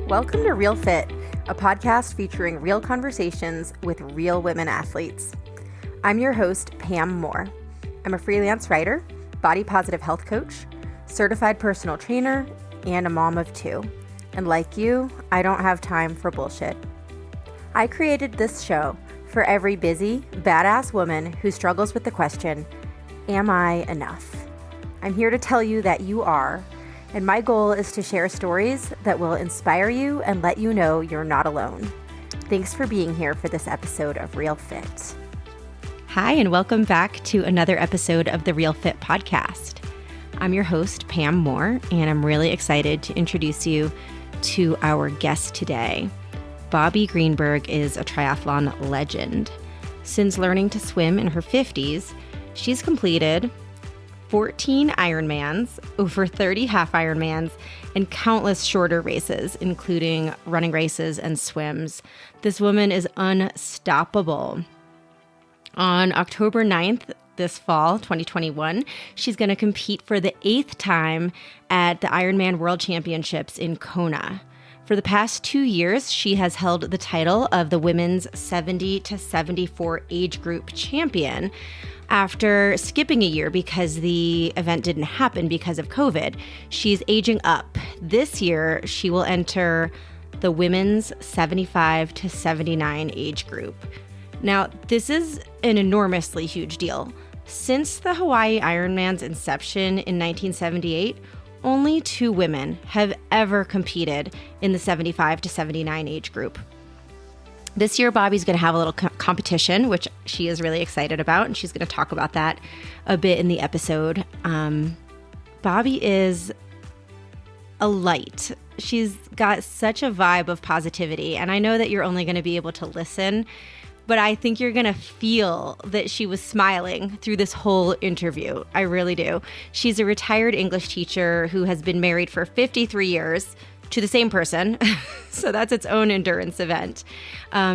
Welcome to Real Fit, a podcast featuring real conversations with real women athletes. I'm your host, Pam Moore. I'm a freelance writer, body positive health coach, certified personal trainer, and a mom of two. And like you, I don't have time for bullshit. I created this show for every busy, badass woman who struggles with the question, am I enough? I'm here to tell you that you are, and my goal is to share stories that will inspire you and let you know you're not alone. Thanks for being here for this episode of Real Fit. Hi, and welcome back to another episode of the Real Fit podcast. I'm your host, Pam Moore, and I'm really excited to introduce you to our guest today. Bobbe Greenberg is a triathlon legend. Since learning to swim in her 50s, she's completed 14 Ironmans, over 30 half-Ironmans, and countless shorter races, including running races and swims. This woman is unstoppable. On October 9th, this fall, 2021, she's going to compete for the 8th time at the Ironman World Championships in Kona. For the past 2 years, she has held the title of the women's 70 to 74 age group champion after skipping a year because the event didn't happen because of COVID. She's aging up. This year, she will enter the women's 75 to 79 age group. Now, this is an enormously huge deal. Since the Hawaii Ironman's inception in 1978, only 2 women have ever competed in the 75 to 79 age group. This year, Bobbe's going to have a little competition, which she is really excited about, and she's going to talk about that a bit in the episode. Bobbe is a light. She's got such a vibe of positivity, and I know that you're only going to be able to listen, but I think you're going to feel that she was smiling through this whole interview. I really do. She's a retired English teacher who has been married for 53 years to the same person. So that's its own endurance event.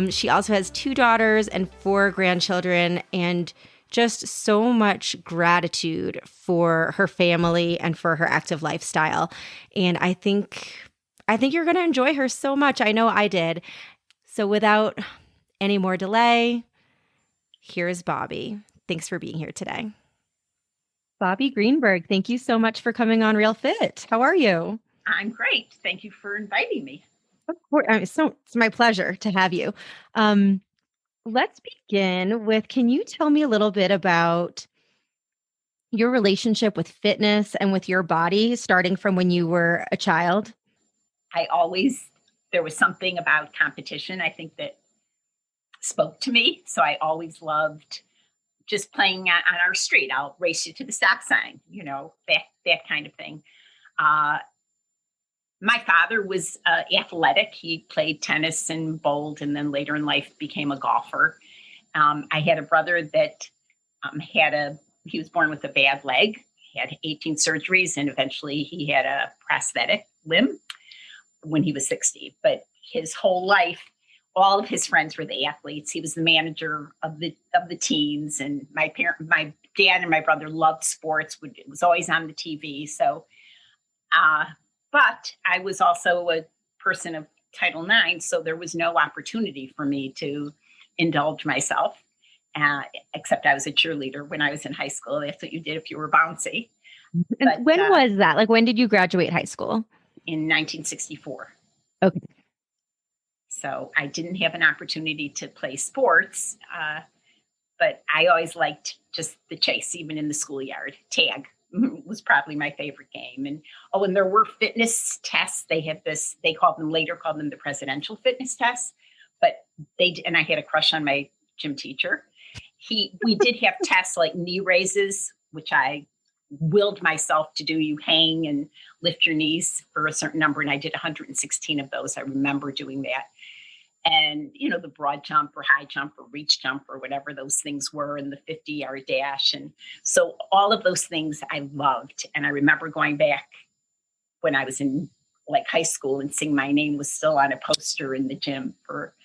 She also has 2 daughters and 4 grandchildren, and just so much gratitude for her family and for her active lifestyle. And I think you're going to enjoy her so much. I know I did. So without any more delay, here's Bobbe. Thanks for being here today. Bobbe Greenberg, thank you so much for coming on Real Fit. How are you? I'm great. Thank you for inviting me. Of course. It's my pleasure to have you. Let's begin with, can you tell me a little bit about your relationship with fitness and with your body, starting from when you were a child? There was something about competition, I think, that spoke to me. So I always loved just playing on our street. I'll race you to the stop sign, that kind of thing. My father was athletic. He played tennis and bowled, and then later in life became a golfer. I had a brother that he was born with a bad leg. He had 18 surgeries, and eventually he had a prosthetic limb when he was 60. But his whole life, all of his friends were the athletes. He was the manager of the teams, and my dad and my brother loved sports. It was always on the TV. So, but I was also a person of Title IX, so there was no opportunity for me to indulge myself, except I was a cheerleader when I was in high school. That's what you did if you were bouncy. But, when was that? Like, when did you graduate high school? In 1964. Okay. So I didn't have an opportunity to play sports, but I always liked just the chase, even in the schoolyard. Tag was probably my favorite game. And there were fitness tests. They later called them the presidential fitness tests, and I had a crush on my gym teacher. We did have tests like knee raises, which I willed myself to do. You hang and lift your knees for a certain number. And I did 116 of those. I remember doing that. And, the broad jump or high jump or reach jump or whatever those things were, and the 50-yard dash. And so all of those things I loved. And I remember going back when I was in high school and seeing my name was still on a poster in the gym for,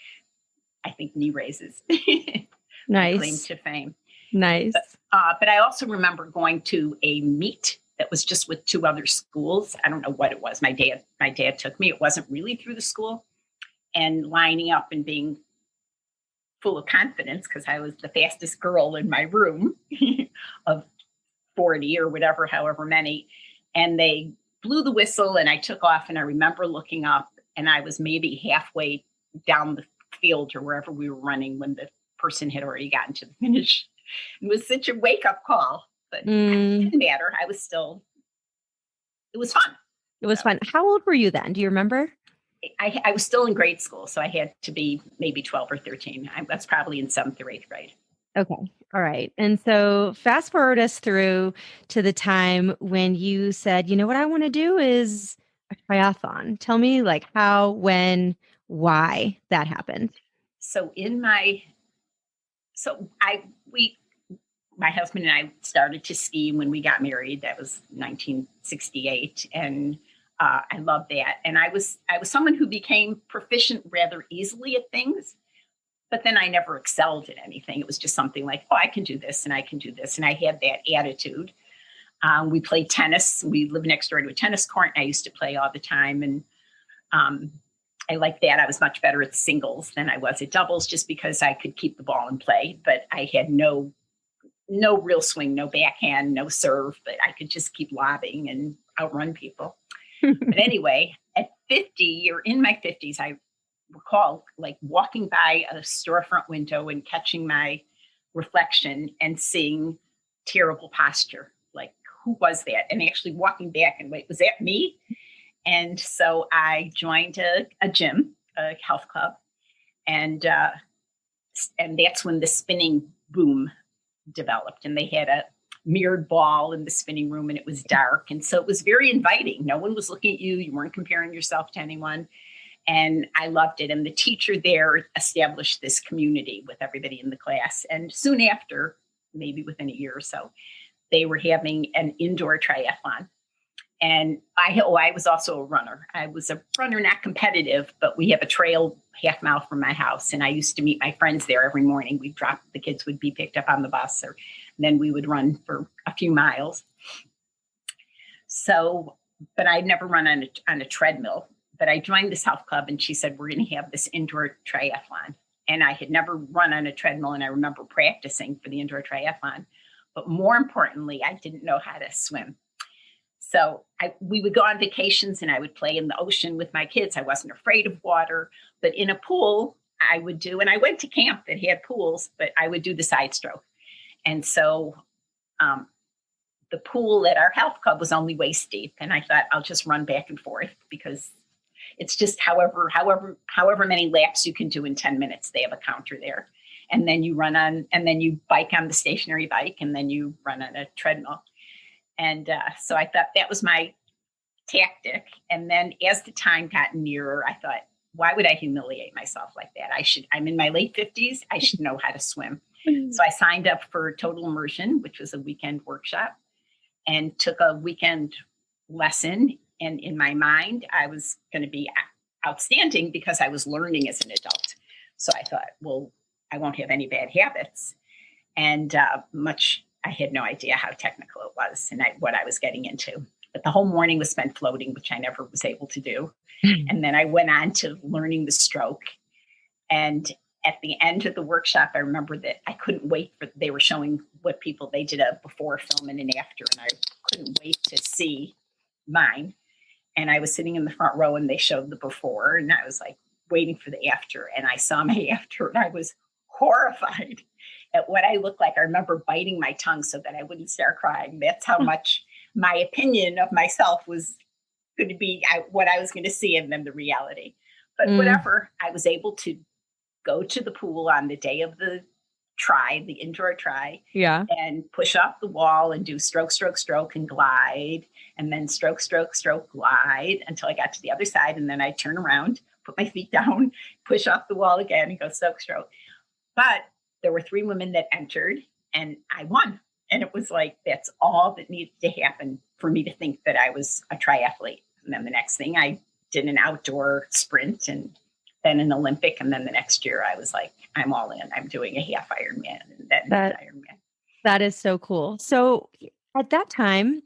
I think, knee raises. Nice. Claim to fame. Nice. But I also remember going to a meet that was just with 2 other schools. I don't know what it was. My dad took me. It wasn't really through the school. And lining up and being full of confidence because I was the fastest girl in my room of 40 or whatever, however many. And they blew the whistle and I took off. And I remember looking up and I was maybe halfway down the field or wherever we were running when the person had already gotten to the finish. It was such a wake-up call, but it didn't matter. It was fun. It was fun. How old were you then? Do you remember? I was still in grade school, so I had to be maybe 12 or 13. I was probably in 7th or 8th grade. Okay. All right. And so fast forward us through to the time when you said, you know what I want to do is a triathlon. Tell me like how, when, why that happened. So my husband and I started to ski when we got married. That was 1968. And I loved that. And I was someone who became proficient rather easily at things, but then I never excelled at anything. It was just something like, oh, I can do this and I can do this. And I had that attitude. We played tennis. We lived next door to a tennis court. And I used to play all the time. And I liked that. I was much better at singles than I was at doubles just because I could keep the ball and play, but I had no real swing, no backhand, no serve, but I could just keep lobbing and outrun people. But anyway, at 50 or in my 50s, I recall like walking by a storefront window and catching my reflection and seeing terrible posture. Like, who was that? And actually walking back and wait, was that me? And so I joined a gym, a health club. And that's when the spinning boom developed. And they had a mirrored ball in the spinning room and it was dark. And so it was very inviting. No one was looking at you. You weren't comparing yourself to anyone. And I loved it. And the teacher there established this community with everybody in the class. And soon after, maybe within a year or so, they were having an indoor triathlon. And I was also a runner. I was a runner, not competitive, but we have a trail half mile from my house. And I used to meet my friends there every morning. The kids would be picked up on the bus, and then we would run for a few miles. So, but I'd never run on a treadmill. But I joined this health club and she said, we're going to have this indoor triathlon. And I had never run on a treadmill. And I remember practicing for the indoor triathlon. But more importantly, I didn't know how to swim. So we would go on vacations and I would play in the ocean with my kids. I wasn't afraid of water, but in a pool I would do, and I went to camp that had pools, but I would do the side stroke. And so the pool at our health club was only waist deep. And I thought I'll just run back and forth because it's just however many laps you can do in 10 minutes. They have a counter there. And then you bike on the stationary bike and then you run on a treadmill. And so I thought that was my tactic. And then as the time got nearer, I thought, why would I humiliate myself like that? I'm in my late 50s. I should know how to swim. So I signed up for Total Immersion, which was a weekend workshop, and took a weekend lesson. And in my mind, I was going to be outstanding because I was learning as an adult. So I thought, well, I won't have any bad habits. And I had no idea how technical it was and what I was getting into. But the whole morning was spent floating, which I never was able to do. And then I went on to learning the stroke. And at the end of the workshop, I remember that I couldn't wait they were showing they did a before film and an after. And I couldn't wait to see mine. And I was sitting in the front row and they showed the before and I was like waiting for the after. And I saw my after and I was horrified at what I looked like. I remember biting my tongue so that I wouldn't start crying. That's how much my opinion of myself was going to be what I was going to see and then the reality. But whatever, I was able to go to the pool on the day of the indoor try, and push off the wall and do stroke, stroke, stroke and glide, and then stroke, stroke, stroke, glide until I got to the other side. And then I turn around, put my feet down, push off the wall again and go stroke, stroke. But there were 3 women that entered and I won. And it was like, that's all that needed to happen for me to think that I was a triathlete. And then the next thing I did an outdoor sprint and then an Olympic. And then the next year I was like, I'm all in. I'm doing a half-Ironman and then an Ironman. That is so cool. So at that time,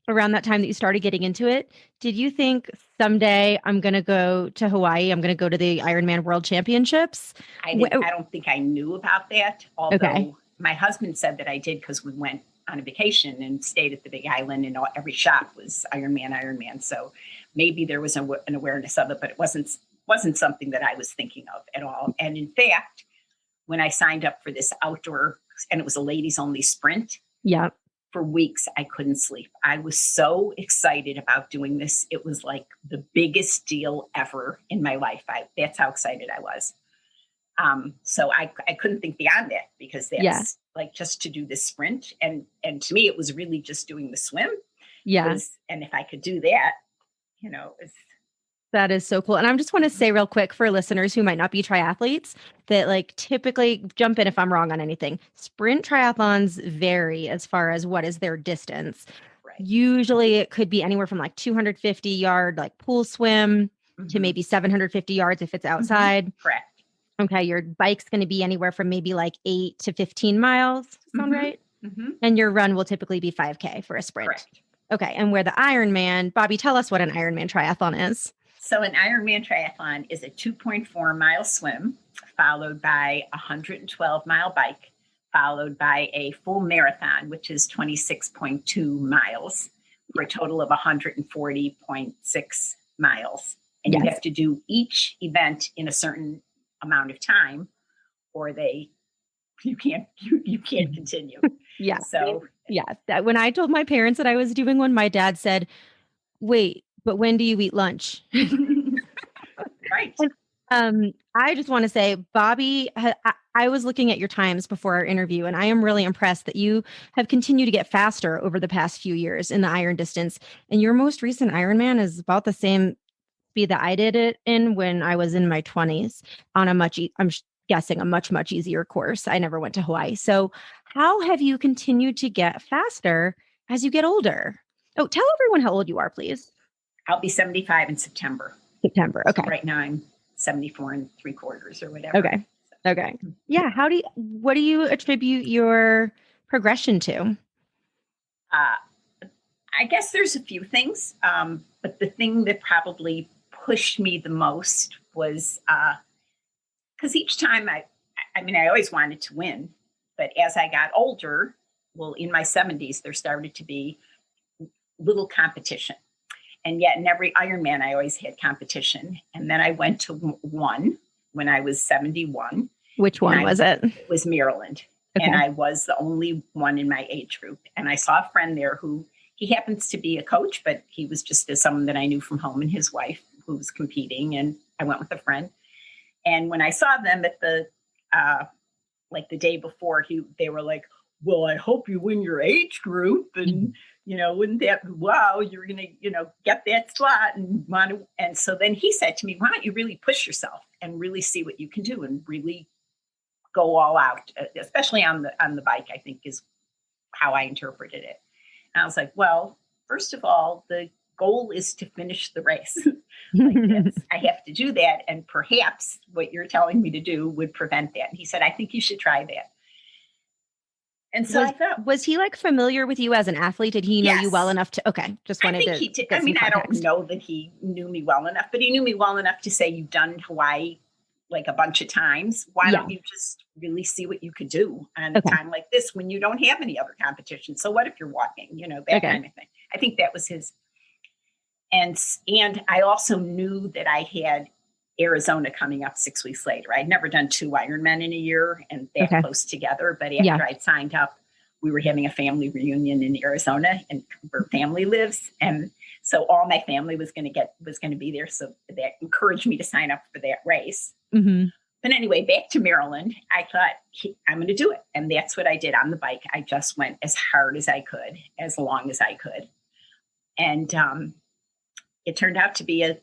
around that time that you started getting into it, did you think someday I'm going to go to Hawaii? I'm going to go to the Ironman World Championships? I don't think I knew about that, although my husband said that I did because we went on a vacation and stayed at the Big Island, and every shop was Ironman. So maybe there was an awareness of it, but it wasn't something that I was thinking of at all. And in fact, when I signed up for this outdoor, and it was a ladies only sprint. Yeah. For weeks, I couldn't sleep. I was so excited about doing this. It was like the biggest deal ever in my life. That's how excited I was. So I couldn't think beyond that, because that's like just to do this sprint. And to me, it was really just doing the swim. Yeah. And if I could do that, that is so cool. And I just want to say real quick for listeners who might not be triathletes that like typically, jump in if I'm wrong on anything, sprint triathlons vary as far as what is their distance. Right. Usually it could be anywhere from like 250 yard, like pool swim to maybe 750 yards if it's outside. Correct. Okay. Your bike's going to be anywhere from maybe like 8 to 15 miles. Sound right? And your run will typically be 5K for a sprint. Correct. Okay. And where the Ironman, Bobbe, tell us what an Ironman triathlon is. So an Ironman triathlon is a 2.4 mile swim, followed by a 112 mile bike, followed by a full marathon, which is 26.2 miles, for a total of 140.6 miles. And you have to do each event in a certain amount of time, or you can't continue. Yeah. So that when I told my parents that I was doing one, my dad said, "Wait, but when do you eat lunch?" Right. I just want to say, Bobbe, I was looking at your times before our interview, and I am really impressed that you have continued to get faster over the past few years in the iron distance. And your most recent Ironman is about the same speed that I did it in when I was in my 20s on I'm guessing a much, much easier course. I never went to Hawaii. So how have you continued to get faster as you get older? Oh, tell everyone how old you are, please. I'll be 75 in September. Okay. So right now I'm 74 3/4 or whatever. Okay. Yeah. What do you attribute your progression to? I guess there's a few things. But the thing that probably pushed me the most was, because each time I always wanted to win, but as I got older, well, in my 70s, there started to be little competition. And yet in every Ironman, I always had competition. And then I went to one when I was 71. Which one was it? It was Maryland. Okay. And I was the only one in my age group. And I saw a friend there he happens to be a coach, but he was just someone that I knew from home, and his wife who was competing. And I went with a friend. And when I saw them at the day before, they were like, "Well, I hope you win your age group." And, wouldn't that, wow, you're going to, get that slot and want to. And so then he said to me, "Why don't you really push yourself and really see what you can do and really go all out, especially on the bike," I think is how I interpreted it. And I was like, well, first of all, the goal is to finish the race. I have to do that. And perhaps what you're telling me to do would prevent that. And he said, "I think you should try that." And so I thought, was he like familiar with you as an athlete? Did he know you well enough to, just wanted to. He did. I don't know that he knew me well enough, but he knew me well enough to say, "You've done Hawaii like a bunch of times. Why don't you just really see what you could do on a time like this when you don't have any other competition? So what if you're walking, that kind of thing." I think that was his. And I also knew that I had Arizona coming up 6 weeks later. I'd never done 2 Ironmen in a year and that close togetder. But after I'd signed up, we were having a family reunion in Arizona, and where family lives. And so all my family was going to be there. So that encouraged me to sign up for that race. Mm-hmm. But anyway, back to Maryland, I thought, I'm going to do it. And that's what I did on the bike. I just went as hard as I could, as long as I could. And it turned out to be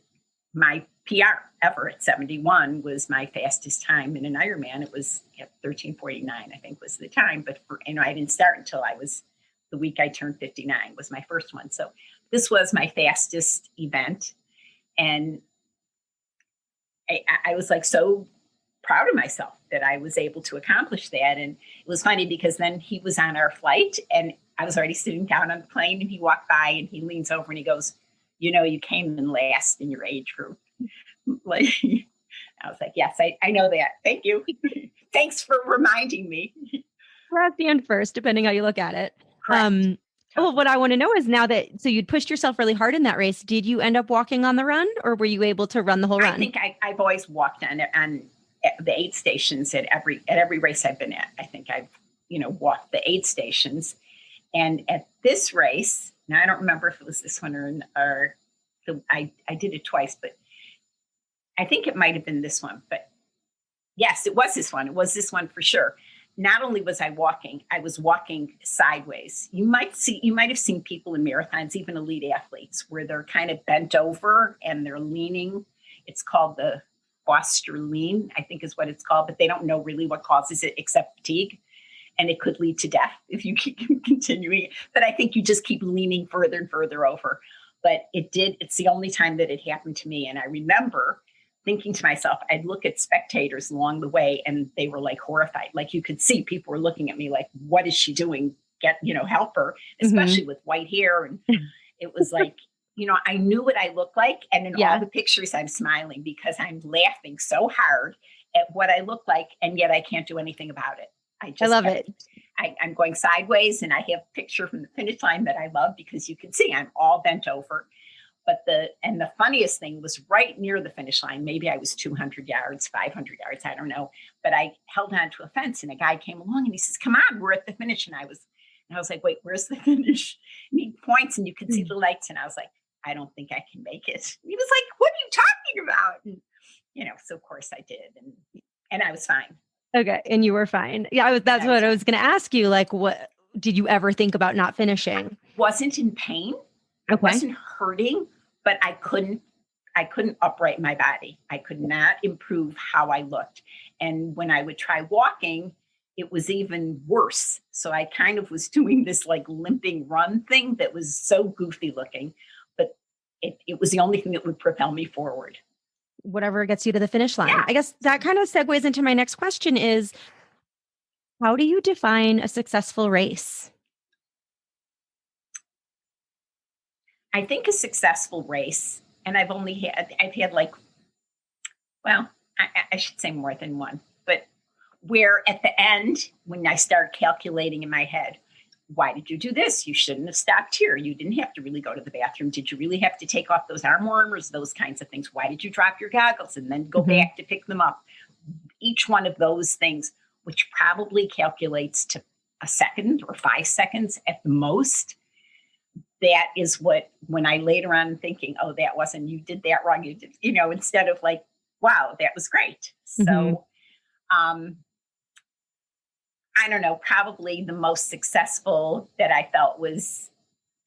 my PR ever at 71 was my fastest time in an Ironman. It was 13:49, I think was the time. But I didn't start until the week I turned 59 was my first one. So this was my fastest event. And I was like so proud of myself that I was able to accomplish that. And it was funny because then he was on our flight, and I was already sitting down on the plane, and he walked by and he leans over and he goes, you came in last in your age group. Like, I was like, yes, I know that. Thank you. Thanks for reminding me. We're at the end first, depending how you look at it. Correct. Well, what I want to know is now that, so you'd pushed yourself really hard in that race. Did you end up walking on the run, or were you able to run the whole run? I think I've always walked on the aid stations at every race I've been at. I think I've, walked the aid stations. And at this race, now I don't remember if it was this one or I did it twice, but I think it might've been this one, but yes, it was this one. It was this one for sure. Not only was I was walking sideways. You might have seen people in marathons, even elite athletes, where they're kind of bent over and they're leaning. It's called the Foster lean, I think is what it's called, but they don't know really what causes it except fatigue. And it could lead to death if you keep continuing. But I think you just keep leaning further and further over. But it's the only time that it happened to me. And I remember thinking to myself, I'd look at spectators along the way and they were like horrified. Like you could see people were looking at me like, what is she doing? Help her, especially with white hair. And it was like, I knew what I looked like. And in all the pictures, I'm smiling because I'm laughing so hard at what I look like. And yet I can't do anything about it. I love it. I'm going sideways and I have a picture from the finish line that I love because you can see I'm all bent over. But the funniest thing was right near the finish line. Maybe I was 200 yards, 500 yards, I don't know. But I held on to a fence and a guy came along and he says, come on, we're at the finish. And I was like, wait, where's the finish? And he points and you can see the lights. And I was like, I don't think I can make it. And he was like, what are you talking about? And, so of course I did. And I was fine. Okay. And you were fine. Yeah. That's what I was going to ask you. Like, what did you ever think about not finishing? Wasn't in pain. I wasn't hurting, but I couldn't upright my body. I could not improve how I looked. And when I would try walking, it was even worse. So I kind of was doing this like limping run thing that was so goofy looking, but it was the only thing that would propel me forward. Whatever gets you to the finish line. Yeah. I guess that kind of segues into my next question is, how do you define a successful race? I think a successful race, and I've had like, well, I should say more than one, but where at the end, when I start calculating in my head, why did you do this? You shouldn't have stopped here. You didn't have to really go to the bathroom. Did you really have to take off those arm warmers? Those kinds of things. Why did you drop your goggles and then go back to pick them up? Each one of those things, which probably calculates to a second or 5 seconds at the most. That is what, when I later on thinking, oh, that wasn't, you did that wrong. You did, instead of like, wow, that was great. So, I don't know, probably the most successful that I felt was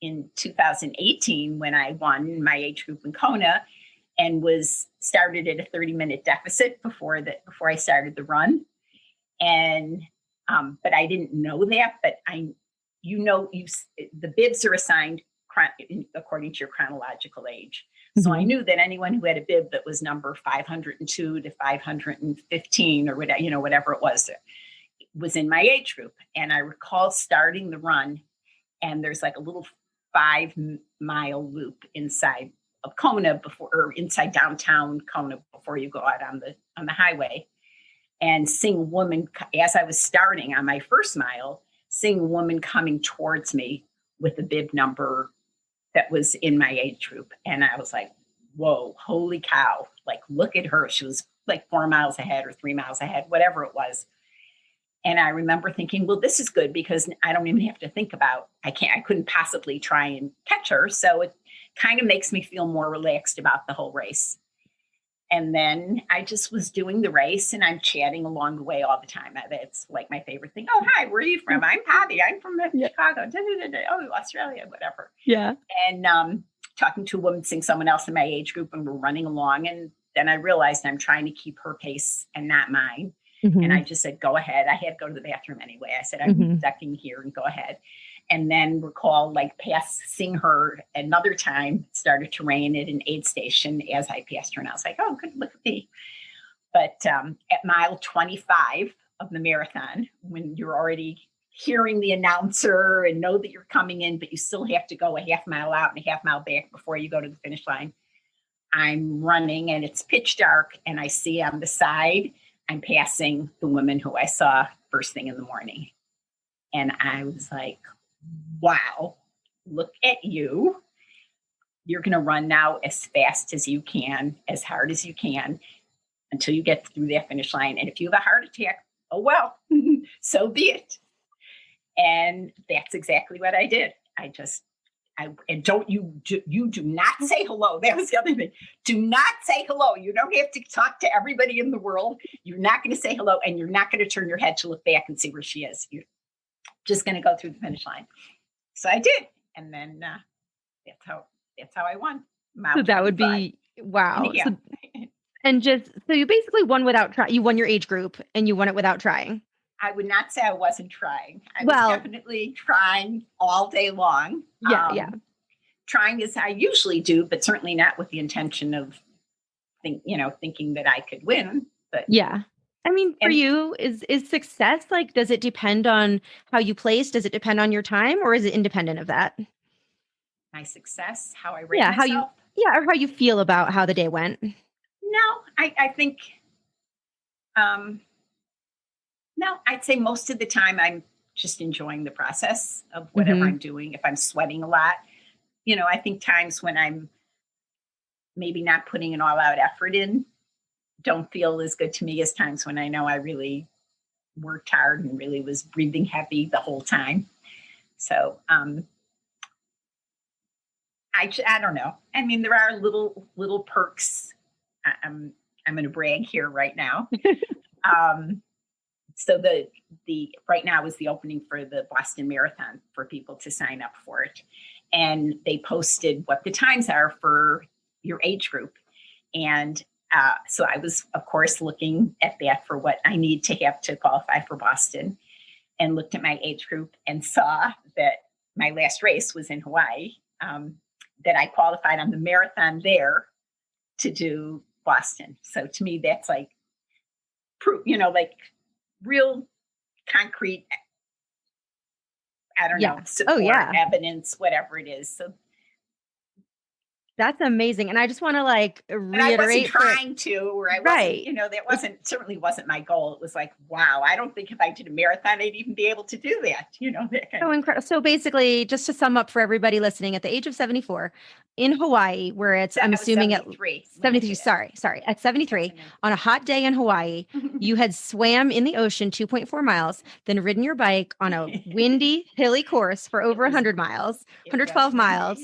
in 2018 when I won my age group in Kona and was started at a 30-minute deficit before I started the run. And, but I didn't know that, but the bibs are assigned according to your chronological age. So I knew that anyone who had a bib that was number 502 to 515 or whatever it was in my age group. And I recall starting the run and there's like a little 5-mile loop inside of Kona inside downtown Kona before you go out on the highway, and seeing a woman as I was starting on my first mile, seeing a woman coming towards me with a bib number that was in my age group. And I was like, whoa, holy cow. Like, look at her. She was like 4 miles ahead or 3 miles ahead, whatever it was. And I remember thinking, well, this is good because I don't even have to think about, I couldn't possibly try and catch her. So it kind of makes me feel more relaxed about the whole race. And then I just was doing the race and I'm chatting along the way all the time. It's like my favorite thing. Oh, hi, where are you from? I'm Bobbe. I'm from Chicago. Oh, Australia, whatever. Yeah. And talking to a woman, seeing someone else in my age group, and we're running along. And then I realized I'm trying to keep her pace and not mine. And I just said, go ahead. I had to go to the bathroom anyway. I said, I'm ducking here and go ahead. And then recall seeing her another time. It started to rain at an aid station as I passed her. And I was like, oh, good, look at me. But at mile 25 of the marathon, when you're already hearing the announcer and know that you're coming in, but you still have to go a half mile out and a half mile back before you go to the finish line. I'm running and it's pitch dark, and I see on the side, I'm passing the woman who I saw first thing in the morning. And I was like, wow, look at you. You're going to run now as fast as you can, as hard as you can, until you get through that finish line. And if you have a heart attack, oh, well, so be it. And that's exactly what I did. And you do not say hello. That was the other thing. Do not say hello. You don't have to talk to everybody in the world. You're not going to say hello, and you're not going to turn your head to look back and see where she is. You're just going to go through the finish line. So I did. And then that's how I won. So that would be, wow. Yeah. So you basically won without trying. You won your age group and you won it without trying. I would not say I wasn't trying. I was definitely trying all day long. Yeah. Trying as I usually do, but certainly not with the intention of thinking that I could win. But yeah. I mean, for you, is success, like, does it depend on how you place? Does it depend on your time, or is it independent of that? My success, how I rate myself? Or how you feel about how the day went. No, I think, no, I'd say most of the time I'm just enjoying the process of whatever I'm doing. If I'm sweating a lot, I think times when I'm maybe not putting an all out effort in don't feel as good to me as times when I know I really worked hard and really was breathing heavy the whole time. So, I don't know. I mean, there are little perks. I'm going to brag here right now. So the right now is the opening for the Boston Marathon for people to sign up for it. And they posted what the times are for your age group. And so I was, of course, looking at that for what I need to have to qualify for Boston, and looked at my age group and saw that my last race was in Hawaii, that I qualified on the marathon there to do Boston. So to me, that's like proof, like real concrete, I don't know, support, evidence, whatever it is. So that's amazing. And I just want to reiterate. I wasn't trying to, or I wasn't, that certainly wasn't my goal. It was like, wow, I don't think if I did a marathon, I'd even be able to do that. That kind of incredible. So basically, just to sum up for everybody listening, at the age of 74 in Hawaii, where it's, I'm assuming 73, sorry, at 73 on a hot day in Hawaii, you had swam in the ocean 2.4 miles, then ridden your bike on a windy, hilly course for over 100 miles, 112 miles.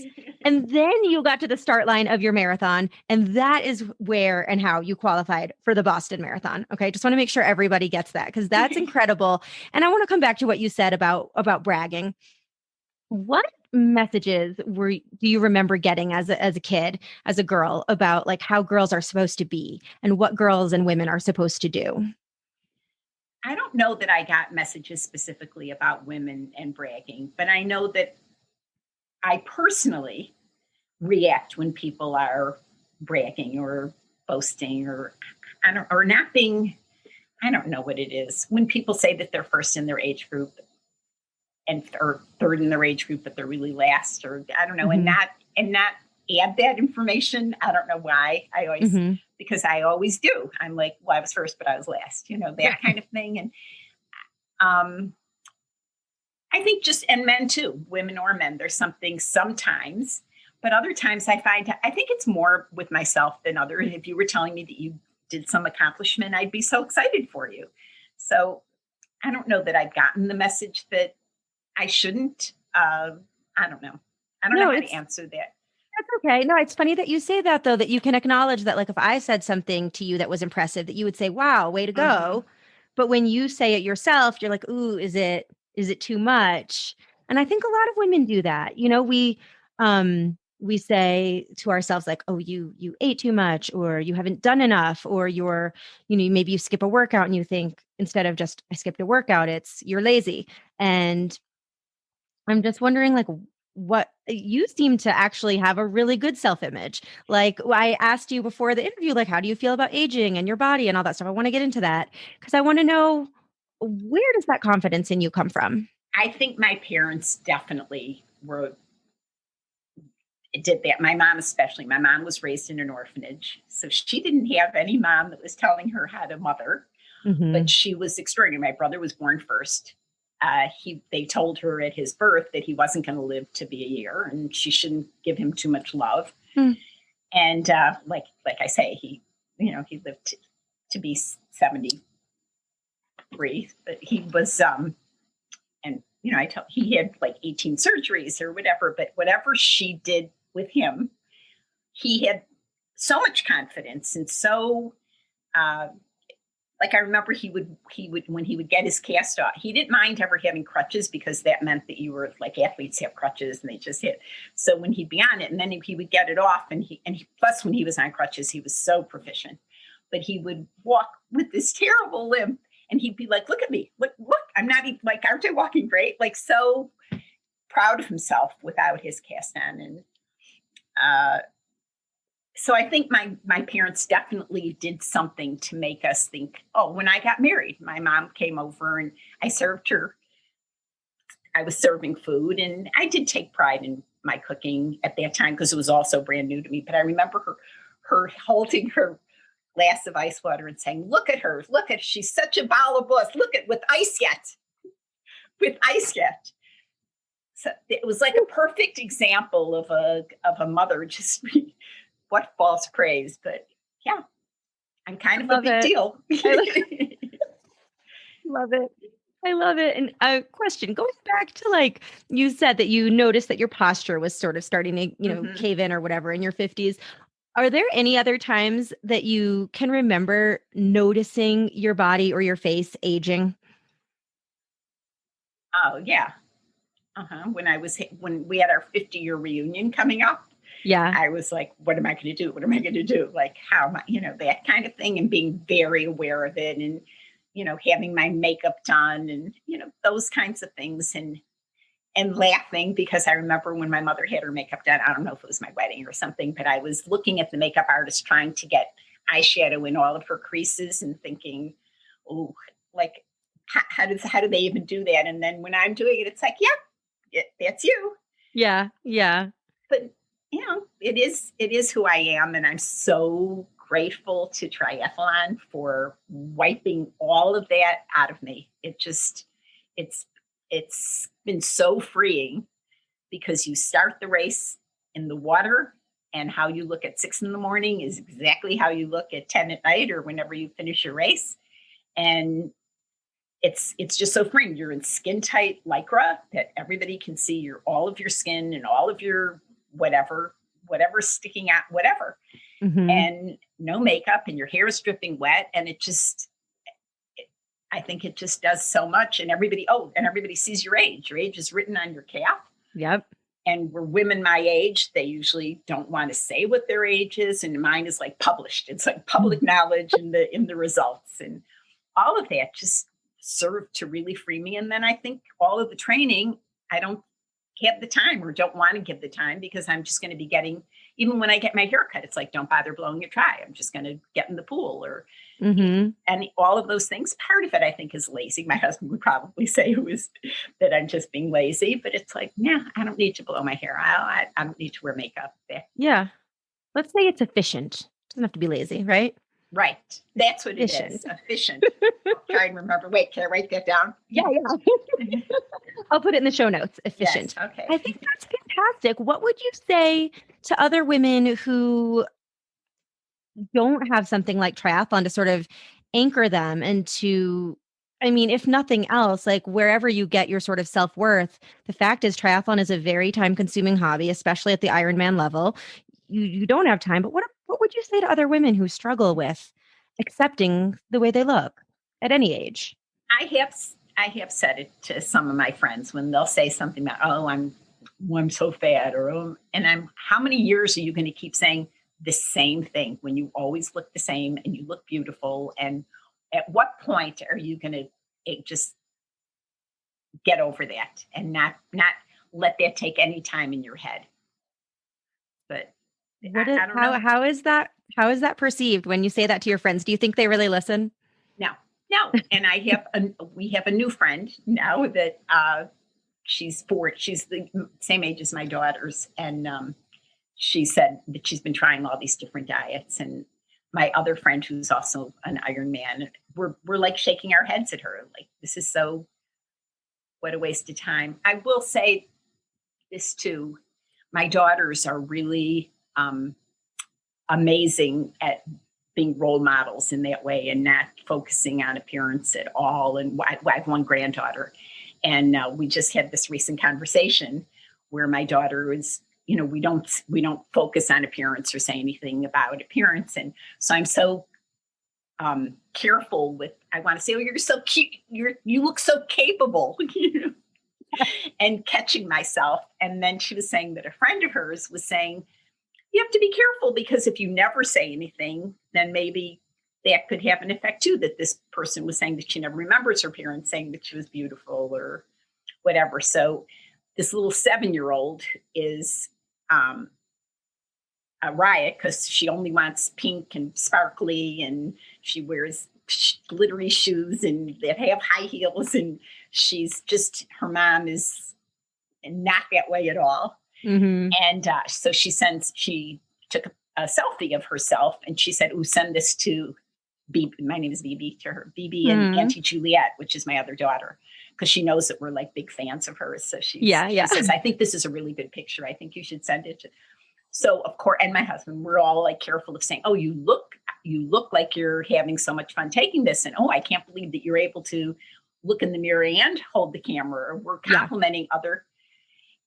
And then you got to the start line of your marathon. And that is where and how you qualified for the Boston Marathon. Okay. Just want to make sure everybody gets that, because that's incredible. And I want to come back to what you said about bragging. What messages do you remember getting as a kid, as a girl, about how girls are supposed to be and what girls and women are supposed to do? I don't know that I got messages specifically about women and bragging, but I know that I personally react when people are bragging or boasting or not being, I don't know what it is. When people say that they're first in their age group or third in their age group, but they're really last, or I don't know, and not add that information. I don't know why. I always, because I always do. I'm like, well, I was first, but I was last, that kind of thing. And, I think and men too, women or men, there's something sometimes, but other times I think it's more with myself than others. If you were telling me that you did some accomplishment, I'd be so excited for you. So I don't know that I've gotten the message that I shouldn't. I don't know. I don't know how to answer that. That's okay. No, it's funny that you say that, though, that you can acknowledge that, if I said something to you that was impressive, that you would say, wow, way to go. But when you say it yourself, you're like, ooh, is it too much? And I think a lot of women do that. We say to ourselves, like, oh, you ate too much, or you haven't done enough, or maybe you skip a workout and you think, instead of just, I skipped a workout, it's you're lazy. And I'm just wondering, what you seem to actually have a really good self-image. I asked you before the interview, how do you feel about aging and your body and all that stuff? I want to get into that because I want to know, where does that confidence in you come from? I think my parents definitely did that. My mom especially. My mom was raised in an orphanage, so she didn't have any mom that was telling her how to mother, but she was extraordinary. My brother was born first. They told her at his birth that he wasn't going to live to be a year, and she shouldn't give him too much love. And like I say, he lived to be 73. But he was and he had like 18 surgeries or whatever. But whatever she did with him, he had so much confidence and so. Like I remember he would when he would get his cast off, he didn't mind ever having crutches because that meant that you were like athletes have crutches and they just hit. So when he'd be on it and then he would get it off and plus when he was on crutches, he was so proficient, but he would walk with this terrible limp and he'd be like, look at me, look, I'm not even like, aren't I walking great? Like so proud of himself without his cast on. And, so I think my parents definitely did something to make us think, oh, when I got married, my mom came over and I served her. I was serving food and I did take pride in my cooking at that time because it was also brand new to me. But I remember her holding her glass of ice water and saying, look at her, she's such a ball of bliss. Look at with ice yet. So it was like a perfect example of a mother just what false praise, but yeah, I'm kind of a big deal. Love it. I love it. And a question going back to like, you said that you noticed that your posture was sort of starting to, cave in or whatever in your 50s. Are there any other times that you can remember noticing your body or your face aging? Oh yeah. When we had our 50-year reunion coming up, yeah, I was like, what am I going to do? What am I going to do? Like, how am I, that kind of thing, and being very aware of it and, having my makeup done and, those kinds of things and laughing because I remember when my mother had her makeup done, I don't know if it was my wedding or something, but I was looking at the makeup artist trying to get eyeshadow in all of her creases and thinking, oh, like, how do they even do that? And then when I'm doing it, it's like, yeah, that's you. Yeah. Yeah. But it is who I am. And I'm so grateful to Triathlon for wiping all of that out of me. It's been so freeing because you start the race in the water and how you look at 6 a.m. is exactly how you look at 10 at night or whenever you finish your race. And it's just so freeing. You're in skin tight Lycra that everybody can see all of your skin and all of your whatever's sticking out, whatever. And no makeup and your hair is dripping wet. And I think it just does so much. And everybody sees your age. Your age is written on your calf. Yep. And we're women my age. They usually don't want to say what their age is. And mine is like published. It's like public knowledge in the results. And all of that just served to really free me. And then I think all of the training, I don't have the time or don't want to give the time because I'm just going to be getting, even when I get my hair cut, it's like, don't bother blowing it dry. I'm just going to get in the pool and all of those things. Part of it, I think, is lazy. My husband would probably say that I'm just being lazy, but it's like, nah, I don't need to blow my hair out. I don't need to wear makeup. Yeah. Let's say it's efficient. It doesn't have to be lazy, right? Right. That's what efficient. It is. Efficient. I'll try and remember. Wait, can I write that down? Yeah. I'll put it in the show notes. Efficient. Yes, okay. I think that's fantastic. What would you say to other women who don't have something like triathlon to sort of anchor them and to, I mean, if nothing else, like wherever you get your sort of self-worth, the fact is triathlon is a very time-consuming hobby, especially at the Ironman level. You don't have time, but what would you say to other women who struggle with accepting the way they look at any age? I have said it to some of my friends when they'll say something about, oh, I'm so fat, or how many years are you going to keep saying the same thing when you always look the same and you look beautiful? And at what point are you going to just get over that and not let that take any time in your head? But I don't know. How is that perceived when you say that to your friends? Do you think they really listen? No. And we have a new friend now that she's 4. She's the same age as my daughters. And she said that she's been trying all these different diets. And my other friend, who's also an Ironman, we're like shaking our heads at her. Like, this is what a waste of time. I will say this too. My daughters are really amazing at being role models in that way and not focusing on appearance at all. And I have one granddaughter, and we just had this recent conversation where my daughter is, we don't focus on appearance or say anything about appearance. And so I'm so careful with, I want to say, oh, you're so cute. You look so capable, and catching myself. And then she was saying that a friend of hers was saying, you have to be careful because if you never say anything, then maybe that could have an effect too, that this person was saying that she never remembers her parents saying that she was beautiful or whatever. So this little 7-year-old is a riot because she only wants pink and sparkly, and she wears glittery shoes and that have high heels, and she's just, her mom is not that way at all. Mm-hmm. And so she took a selfie of herself, and she said, "Ooh, send this to Bebe." My name is Bebe, to her, Bebe and Auntie Juliet, which is my other daughter, because she knows that we're like big fans of hers. So she says, "I think this is a really good picture. I think you should send it to." So of course, and my husband, we're all like careful of saying, "Oh, you look like you're having so much fun taking this," and "Oh, I can't believe that you're able to look in the mirror and hold the camera." Or we're complimenting other.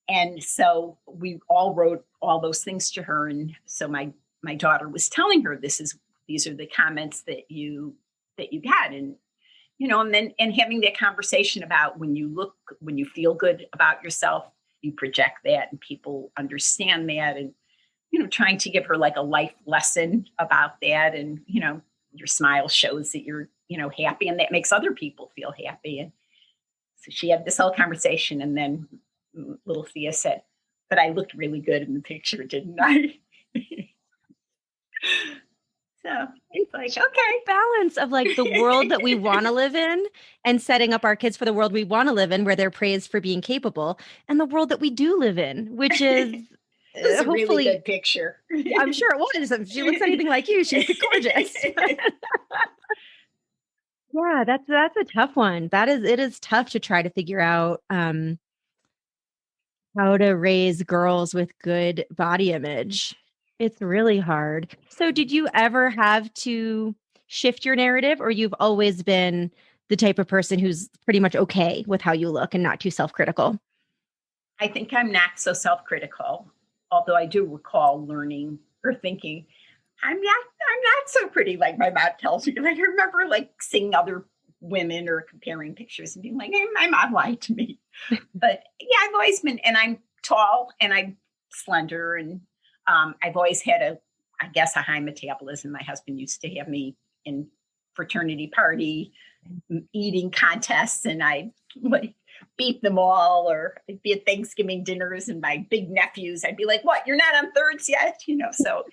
And so we all wrote all those things to her. And so my daughter was telling her, these are the comments that you got. And, and having that conversation about when you feel good about yourself, you project that and people understand that. And, trying to give her like a life lesson about that. And, your smile shows that you're, happy, and that makes other people feel happy. And so she had this whole conversation, and then little Thea said, "But I looked really good in the picture, didn't I?" So it's like, okay. Balance of like the world that we want to live in and setting up our kids for the world we want to live in, where they're praised for being capable, and the world that we do live in, which is it's a really good picture. I'm sure it was. If she looks anything like you, she's gorgeous. Yeah, that's a tough one. It is tough to try to figure out how to raise girls with good body image. It's really hard. So did you ever have to shift your narrative, or you've always been the type of person who's pretty much okay with how you look and not too self-critical? I think I'm not so self-critical, although I do recall learning or thinking, I'm not so pretty like my mom tells me. Like, I remember like seeing other women or comparing pictures and being like, hey, my mom lied to me. But yeah, I've always been, and I'm tall and I'm slender, and I've always had a high metabolism. My husband used to have me in fraternity party eating contests, and I'd like beat them all, or I'd be at Thanksgiving dinners, and my big nephews, I'd be like, "What? You're not on thirds yet?" So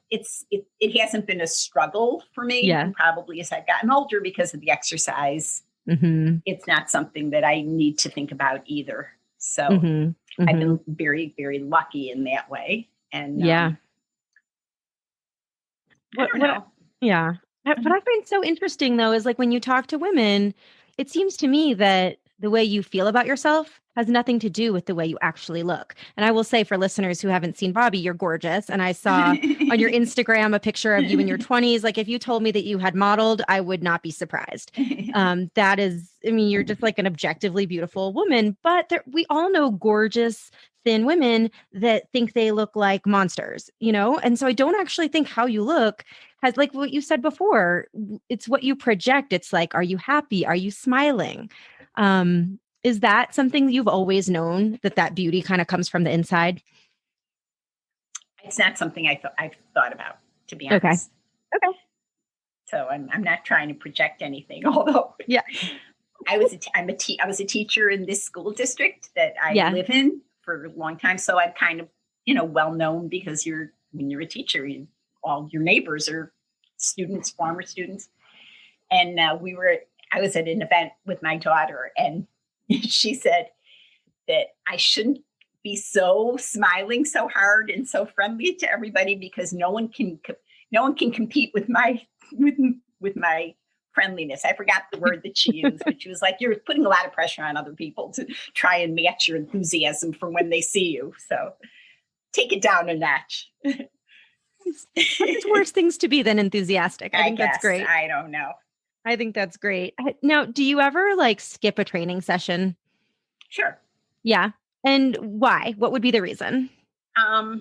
it hasn't been a struggle for me, probably as I've gotten older because of the exercise. Mm-hmm. It's not something that I need to think about either. So I've been very, very lucky in that way. And I don't know. Yeah. What I find so interesting though, is like when you talk to women, it seems to me that the way you feel about yourself has nothing to do with the way you actually look. And I will say, for listeners who haven't seen Bobbe, you're gorgeous. And I saw on your Instagram a picture of you in your 20s. Like, if you told me that you had modeled, I would not be surprised. That is, I mean, you're just like an objectively beautiful woman, but we all know gorgeous, thin women that think they look like monsters, And so I don't actually think how you look has, like what you said before, it's what you project. It's like, are you happy? Are you smiling? Is that something you've always known, that beauty kind of comes from the inside? It's not something I've thought about, to be honest. Okay. So I'm not trying to project anything, although I was a teacher in this school district that I live in for a long time. So I'm kind of, well known, because when you're a teacher, all your neighbors are students, former students. And I was at an event with my daughter, and she said, that I shouldn't be so smiling so hard and so friendly to everybody, because no one can compete with my friendliness. I forgot the word that she used, but she was like, you're putting a lot of pressure on other people to try and match your enthusiasm for when they see you. So take it down a notch. There's worse things to be than enthusiastic. I think that's great. I don't know. I think that's great. Now, do you ever like skip a training session? Sure. Yeah. And why? What would be the reason? I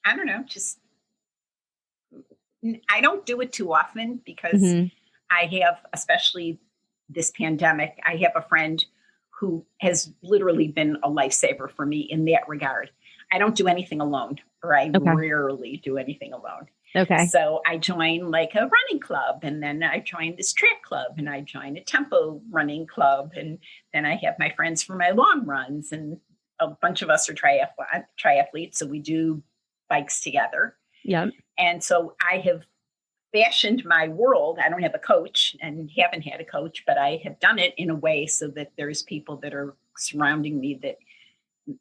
don't know. Just, I don't do it too often because I have, especially this pandemic, I have a friend who has literally been a lifesaver for me in that regard. I don't do anything alone, or I rarely do anything alone. Okay. So I join like a running club, and then I join this track club, and I join a tempo running club. And then I have my friends for my long runs, and a bunch of us are triathletes. So we do bikes together. Yeah. And so I have fashioned my world. I don't have a coach and haven't had a coach, but I have done it in a way so that there's people that are surrounding me that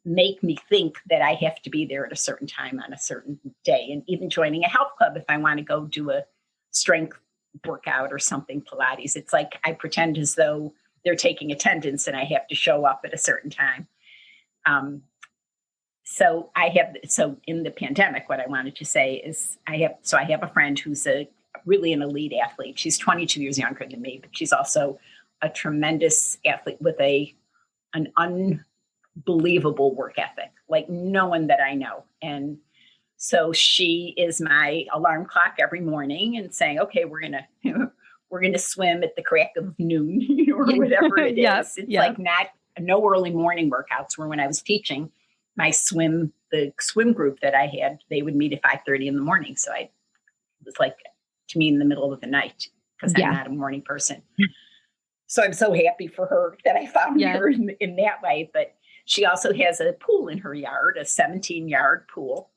make me think that I have to be there at a certain time on a certain day. And even joining a health club, if I want to go do a strength workout or something, Pilates, it's like I pretend as though they're taking attendance and I have to show up at a certain time. So in the pandemic, what I wanted to say is I have a friend who's really an elite athlete. She's 22 years younger than me, but she's also a tremendous athlete with an unbelievable work ethic, like no one that I know. And so she is my alarm clock every morning and saying, okay, we're going to swim at the crack of noon, or whatever it is. It's like no early morning workouts, where when I was teaching the swim group that I had, they would meet at 5:30 in the morning. So it was like to me in the middle of the night, because I'm not a morning person. So I'm so happy for her that I found her in that way. But she also has a pool in her yard, a 17-yard pool,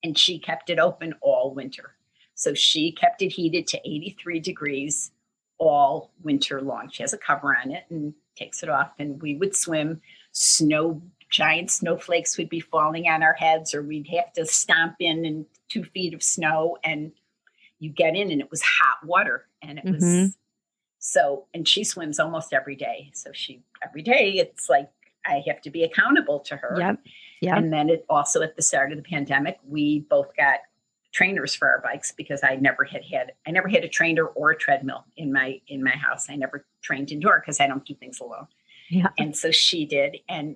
and she kept it open all winter. So she kept it heated to 83 degrees all winter long. She has a cover on it and takes it off, and we would swim. Giant snowflakes would be falling on our heads, or we'd have to stomp in 2 feet of snow, and you get in and it was hot water, and it was so, and she swims almost every day. So every day it's like, I have to be accountable to her. Yep. And then it also, at the start of the pandemic, we both got trainers for our bikes, because I never had a trainer or a treadmill in my house. I never trained indoor because I don't do things alone. Yeah. And so she did. And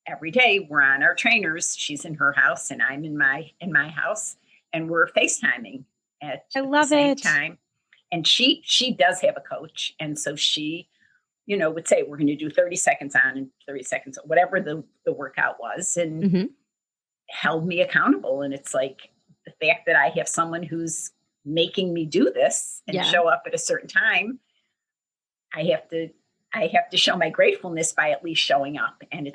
every day we're on our trainers. She's in her house and I'm in my house, and we're FaceTiming at the same time. And she does have a coach. And so she, would say, we're going to do 30 seconds on and 30 seconds, whatever the workout was, and held me accountable. And it's like the fact that I have someone who's making me do this and show up at a certain time, I have to show my gratefulness by at least showing up. And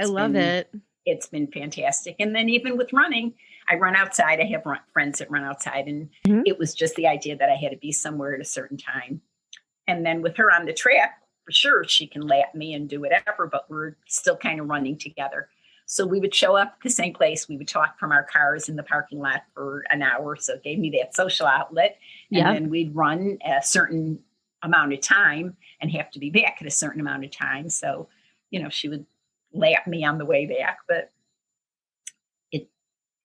it's been fantastic. And then even with running, I run outside. I have friends that run outside, and it was just the idea that I had to be somewhere at a certain time. And then with her on the track, for sure, she can lap me and do whatever, but we're still kind of running together. So we would show up at the same place. We would talk from our cars in the parking lot for an hour. So it gave me that social outlet. And then we'd run a certain amount of time and have to be back at a certain amount of time. So, she would lap me on the way back, but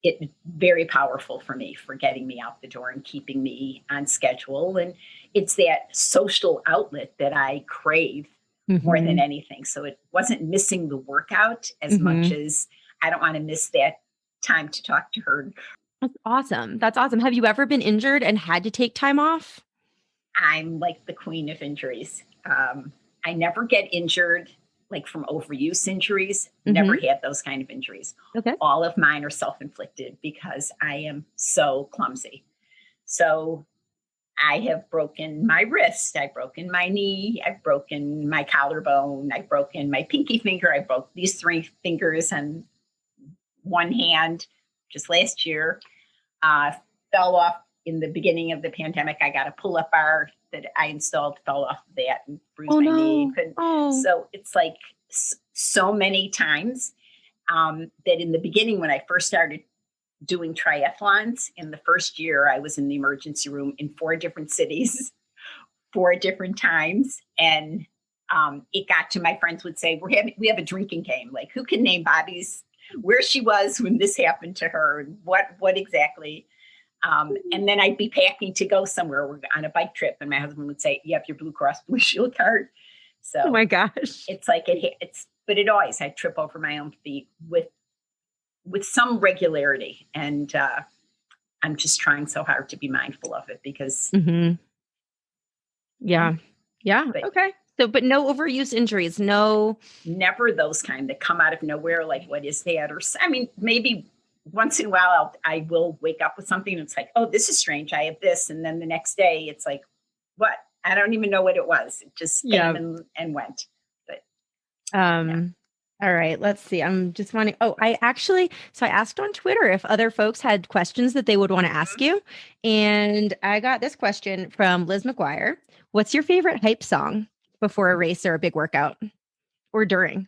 it very powerful for me, for getting me out the door and keeping me on schedule. And it's that social outlet that I crave more than anything. So it wasn't missing the workout as much as I don't want to miss that time to talk to her. That's awesome. Have you ever been injured and had to take time off? I'm like the queen of injuries. I never get injured like from overuse injuries. Never had those kind of injuries. Okay. All of mine are self-inflicted because I am so clumsy. So I have broken my wrist. I've broken my knee. I've broken my collarbone. I've broken my pinky finger. I broke these 3 fingers on one hand just last year. Fell off in the beginning of the pandemic. I got a pull-up bar that I installed, fell off of that and bruised my knee. So it's like so many times that in the beginning, when I first started doing triathlons, in the first year, I was in the emergency room in 4 different cities, 4 different times. And it got to, my friends would say, we have a drinking game. Like, who can name Bobbe's, where she was when this happened to her, and what exactly. And then I'd be packing to go somewhere. We're on a bike trip, and my husband would say, you have your Blue Cross Blue Shield card. So oh my gosh. it's like, but it always, I trip over my own feet with some regularity. And I'm just trying so hard to be mindful of it because. Mm-hmm. Yeah. But, okay. So, but no overuse injuries, no. Never those kind that come out of nowhere. Like, what is that? Or, I mean, maybe once in a while I will wake up with something and it's like, oh, this is strange. I have this. And then the next day it's like, what? I don't even know what it was. It just came and went. But all right, let's see. I'm just wanting, so I asked on Twitter if other folks had questions that they would want to ask you. And I got this question from Liz McGuire. What's your favorite hype song before a race or a big workout or during?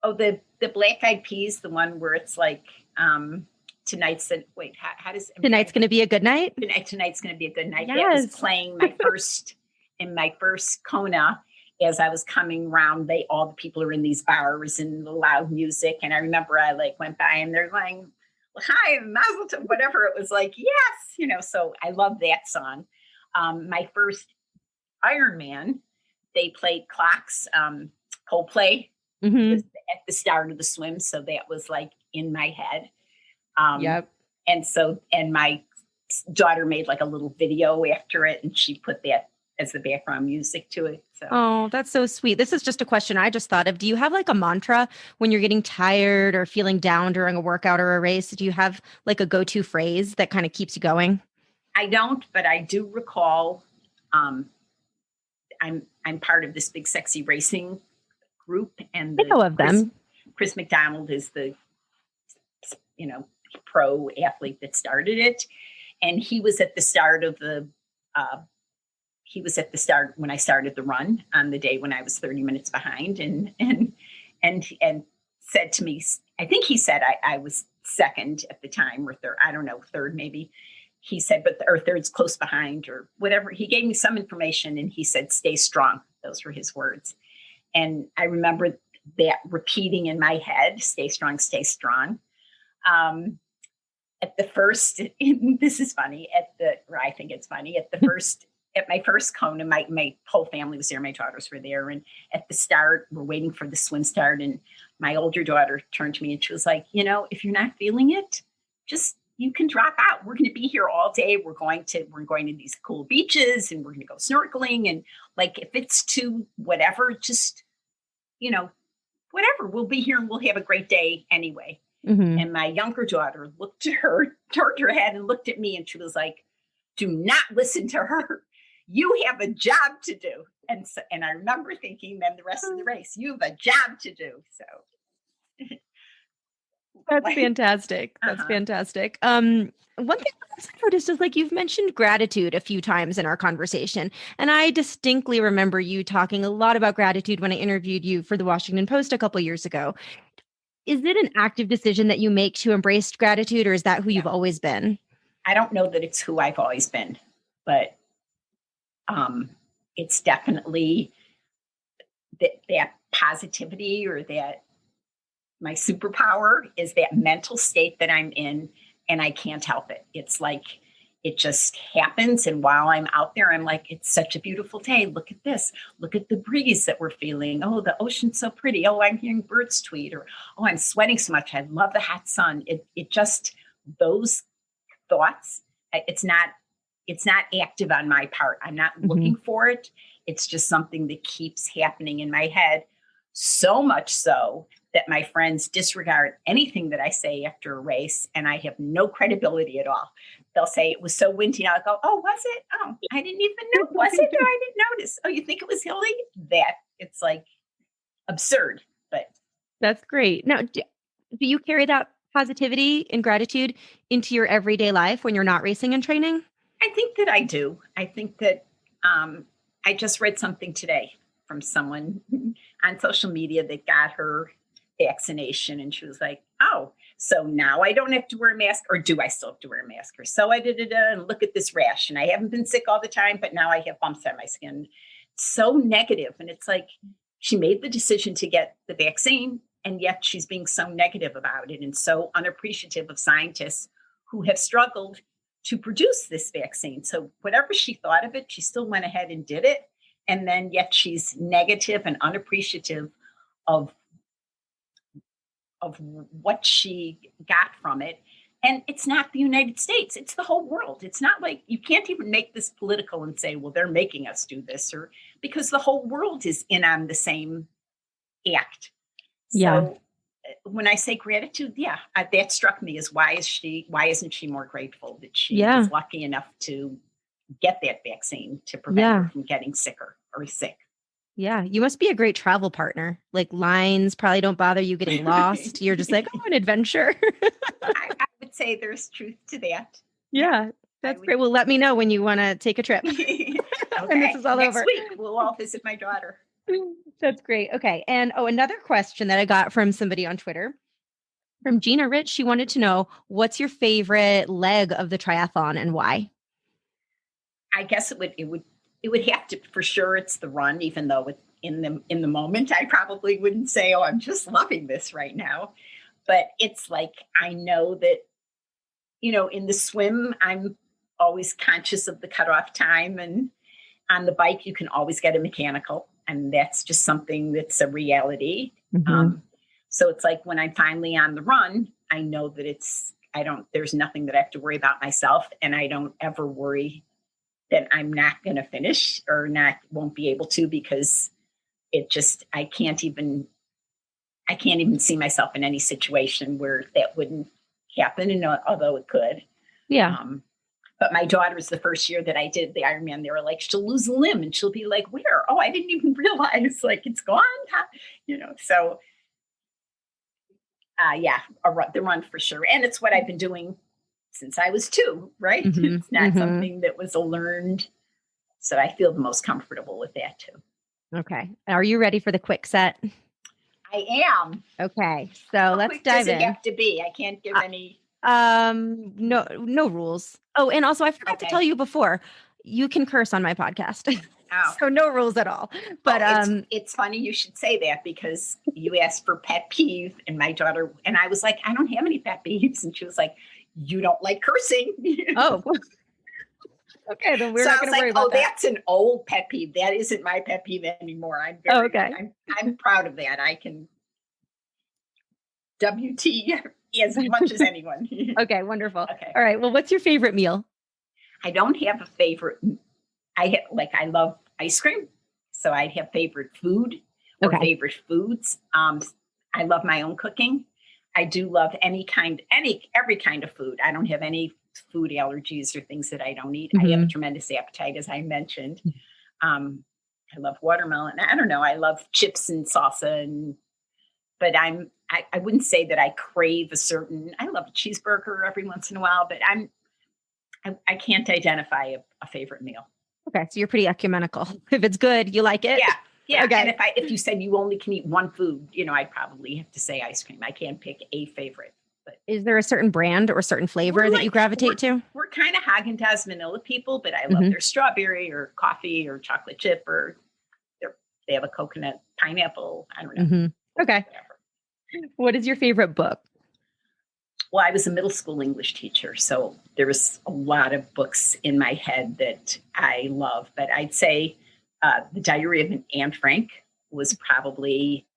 The Black Eyed Peas, the one where it's like, tonight's going to be a good night. Tonight's going to be a good night. Yes. That was playing in my first Kona. As I was coming around, all the people are in these bars and the loud music. And I remember I went by and they're like, hi, Mazel Tov, whatever. It was like, yes, so I love that song. My first Ironman, they played Clocks, Coldplay at the start of the swim. So that was like in my head. And my daughter made like a little video after it, and she put that as the background music to it. So. Oh, that's so sweet. This is just a question I just thought of. Do you have like a mantra when you're getting tired or feeling down during a workout or a race? Do you have like a go-to phrase that kind of keeps you going? I don't, but I do recall, I'm part of this big sexy racing group, and I know of them. Chris McDonald is the, pro athlete that started it. And he was at the start when I started the run on the day when I was 30 minutes behind, and said to me, I think he said I was second at the time, or third, I don't know, third maybe. He said, or third's close behind, or whatever. He gave me some information and he said, stay strong. Those were his words. And I remember that repeating in my head, stay strong, stay strong. At the first, this is funny, I think it's funny, at my first Kona, my whole family was there. My daughters were there. And at the start, we're waiting for the swim start. And my older daughter turned to me and she was like, if you're not feeling it, you can drop out. We're going to be here all day. We're going to these cool beaches and we're going to go snorkeling. And like, if it's too whatever, just, whatever, we'll be here and we'll have a great day anyway. Mm-hmm. And my younger daughter turned her head and looked at me and she was like, do not listen to her. You have a job to do. And I remember thinking then the rest of the race, you have a job to do. So that's fantastic. That's fantastic. One thing I noticed is like you've mentioned gratitude a few times in our conversation. And I distinctly remember you talking a lot about gratitude when I interviewed you for the Washington Post a couple years ago. Is it an active decision that you make to embrace gratitude, or is that who you've always been? I don't know that it's who I've always been, but it's definitely that positivity, or that my superpower is that mental state that I'm in, and I can't help it. It's like, it just happens. And while I'm out there, I'm like, it's such a beautiful day. Look at this. Look at the breeze that we're feeling. Oh, the ocean's so pretty. Oh, I'm hearing birds tweet, or, oh, I'm sweating so much. I love the hot sun. It just, those thoughts, it's not active on my part. I'm not looking for it. It's just something that keeps happening in my head, so much so that my friends disregard anything that I say after a race, and I have no credibility at all. They'll say it was so windy. I'll go, oh, was it? Oh, I didn't even know. Was it? Or I didn't notice. Oh, you think it was hilly? That it's like absurd, but that's great. Now, do you carry that positivity and gratitude into your everyday life when you're not racing and training? I think that I do. I think that I just read something today from someone on social media that got her vaccination, and she was like, oh, so now I don't have to wear a mask, or do I still have to wear a mask? Or so I did it, and look at this rash, and I haven't been sick all the time, but now I have bumps on my skin. So negative. And it's like, she made the decision to get the vaccine, and yet she's being so negative about it and so unappreciative of scientists who have struggled to produce this vaccine. So whatever she thought of it, she still went ahead and did it. And then yet she's negative and unappreciative of what she got from it. And it's not the United States, it's the whole world. It's not like, you can't even make this political and say, well, they're making us do this, or because the whole world is in on the same act. Yeah. So when I say gratitude, that struck me as why isn't she more grateful that she was lucky enough to get that vaccine to prevent her from getting sicker or sick. Yeah. You must be a great travel partner. Like, lines probably don't bother you getting lost. You're just like, oh, an adventure. I would say there's truth to that. Yeah. That's great. Well, let me know when you want to take a trip. Okay. When this is all Next over. week, we'll all visit my daughter. That's great. Okay. And another question that I got from somebody on Twitter, from Gina Rich, she wanted to know, what's your favorite leg of the triathlon and why? I guess it would have to, for sure, it's the run, even though in the moment, I probably wouldn't say, oh, I'm just loving this right now. But it's like, I know that, in the swim, I'm always conscious of the cutoff time, and on the bike, you can always get a mechanical, and that's just something that's a reality. Mm-hmm. So it's like, when I'm finally on the run, I know that there's nothing that I have to worry about myself, and I don't ever worry that I'm not going to finish or won't be able to, because I can't even see myself in any situation where that wouldn't happen. And although it could. Yeah. But my daughter's the first year that I did the Ironman, they were like, she'll lose a limb, and she'll be like, where? Oh, I didn't even realize, like, it's gone. So the run for sure. And it's what I've been doing since I was 2, right? Mm-hmm. It's not something that was learned. So I feel the most comfortable with that too. Okay. Are you ready for the quick set? I am. Okay. So let's dive in. Does it have to be? I can't give any. No rules. Oh, and also I forgot to tell you before, you can curse on my podcast. Oh. So no rules at all. But it's funny you should say that, because you asked for pet peeve, and my daughter, and I was like, I don't have any pet peeves. And she was like, you don't like cursing. Oh. Okay, then we're not going to worry about that. Oh, that's an old pet peeve. That isn't my pet peeve anymore. I'm proud of that. I can WT as much as anyone. Okay, wonderful. Okay. All right. Well, what's your favorite meal? I don't have a favorite. I love ice cream, so I'd have favorite food or favorite foods. I love my own cooking. I do love every kind of food. I don't have any food allergies or things that I don't eat. Mm-hmm. I have a tremendous appetite, as I mentioned. I love watermelon. I don't know. I love chips and salsa, but I wouldn't say that I crave I love a cheeseburger every once in a while, but I can't identify a favorite meal. Okay. So you're pretty ecumenical. If it's good, you like it. Yeah. Yeah. Okay. And if you said you only can eat one food, I'd probably have to say ice cream. I can't pick a favorite. But is there a certain brand or certain flavor that you gravitate to? We're kind of Haagen-Dazs vanilla people, but I love their strawberry or coffee or chocolate chip, or they have a coconut pineapple. I don't know. Mm-hmm. Okay. Whatever. What is your favorite book? Well, I was a middle school English teacher, so there was a lot of books in my head that I love. But I'd say The Diary of Anne Frank was probably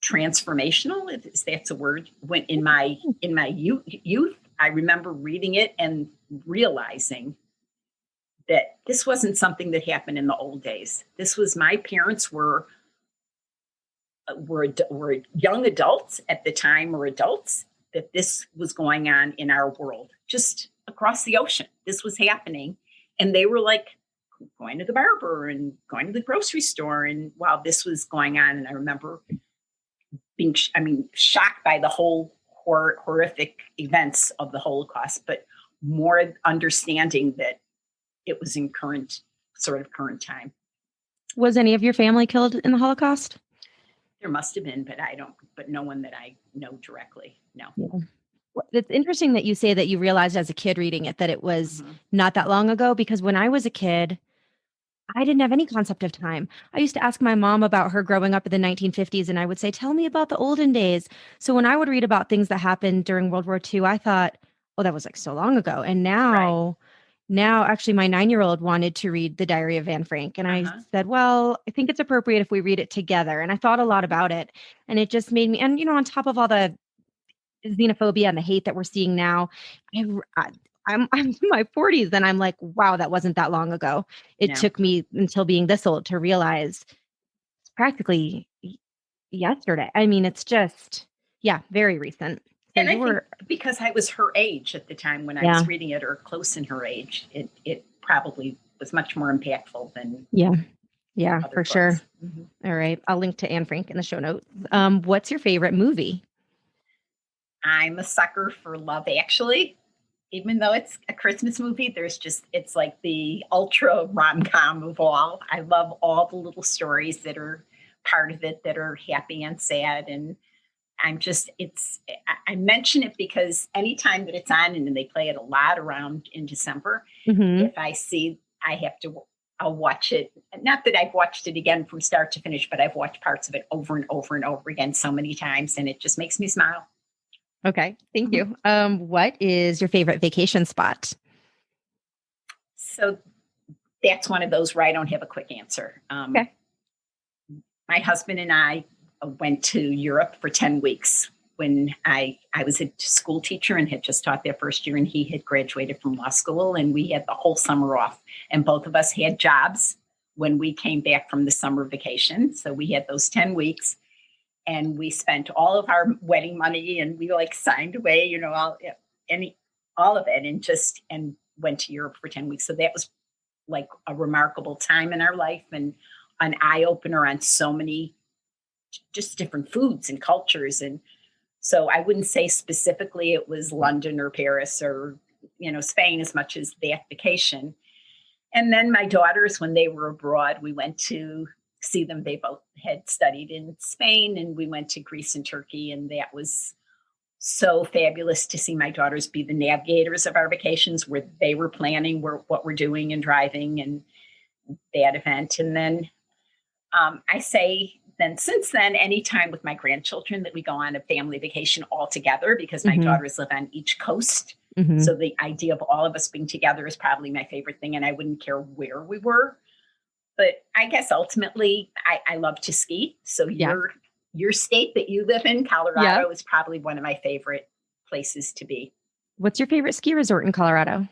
transformational, if that's a word. When in my youth, I remember reading it and realizing that this wasn't something that happened in the old days. This was, my parents were young adults at the time, or adults, that this was going on in our world, just across the ocean. This was happening. And they were like going to the barber and going to the grocery store. And while this was going on, and I remember being, shocked by the whole horrific events of the Holocaust, but more understanding that it was in current sort of current time. Was any of your family killed in the Holocaust? There must have been, but no one that I know directly. No. Yeah. It's interesting that you say that you realized as a kid reading it that it was not that long ago, because when I was a kid, I didn't have any concept of time. I used to ask my mom about her growing up in the 1950s, and I would say, tell me about the olden days. So when I would read about things that happened during World War II, I thought, oh, that was like so long ago. And now actually my 9-year-old wanted to read The Diary of Anne Frank. And I said, well, I think it's appropriate if we read it together. And I thought a lot about it. And it just made me, and on top of all the xenophobia and the hate that we're seeing now, I'm in my 40s and I'm like, wow, that wasn't that long ago. It took me until being this old to realize it's practically yesterday. I mean, it's just, very recent. So and I think because I was her age at the time when I was reading it, or close in her age, it probably was much more impactful than for books. Sure. All right. I'll link to Anne Frank in the show notes. What's your favorite movie? I'm a sucker for Love Actually. Even though it's a Christmas movie, it's like the ultra rom-com of all. I love all the little stories that are part of it that are happy and sad. And I mention it because anytime that it's on, and they play it a lot around in December, if I see, I'll watch it. Not that I've watched it again from start to finish, but I've watched parts of it over and over and over again so many times, and it just makes me smile. Okay. Thank you. What is your favorite vacation spot? So that's one of those where I don't have a quick answer. Okay. My husband and I went to Europe for 10 weeks when I was a school teacher and had just taught there first year, and he had graduated from law school, and we had the whole summer off, and both of us had jobs when we came back from the summer vacation. So we had those 10 weeks. And we spent all of our wedding money, and we signed away, all of it, and went to Europe for 10 weeks. So that was like a remarkable time in our life, and an eye opener on so many just different foods and cultures. And so I wouldn't say specifically it was London or Paris or, Spain as much as that vacation. And then my daughters, when they were abroad, we went to see them. They both had studied in Spain, and we went to Greece and Turkey, and that was so fabulous to see my daughters be the navigators of our vacations, where they were planning what we're doing and driving and that event. And then since then, anytime with my grandchildren that we go on a family vacation all together, because my daughters live on each coast. So the idea of all of us being together is probably my favorite thing, and I wouldn't care where we were. But I guess ultimately, I love to ski. So your state that you live in, Colorado, is probably one of my favorite places to be. What's your favorite ski resort in Colorado?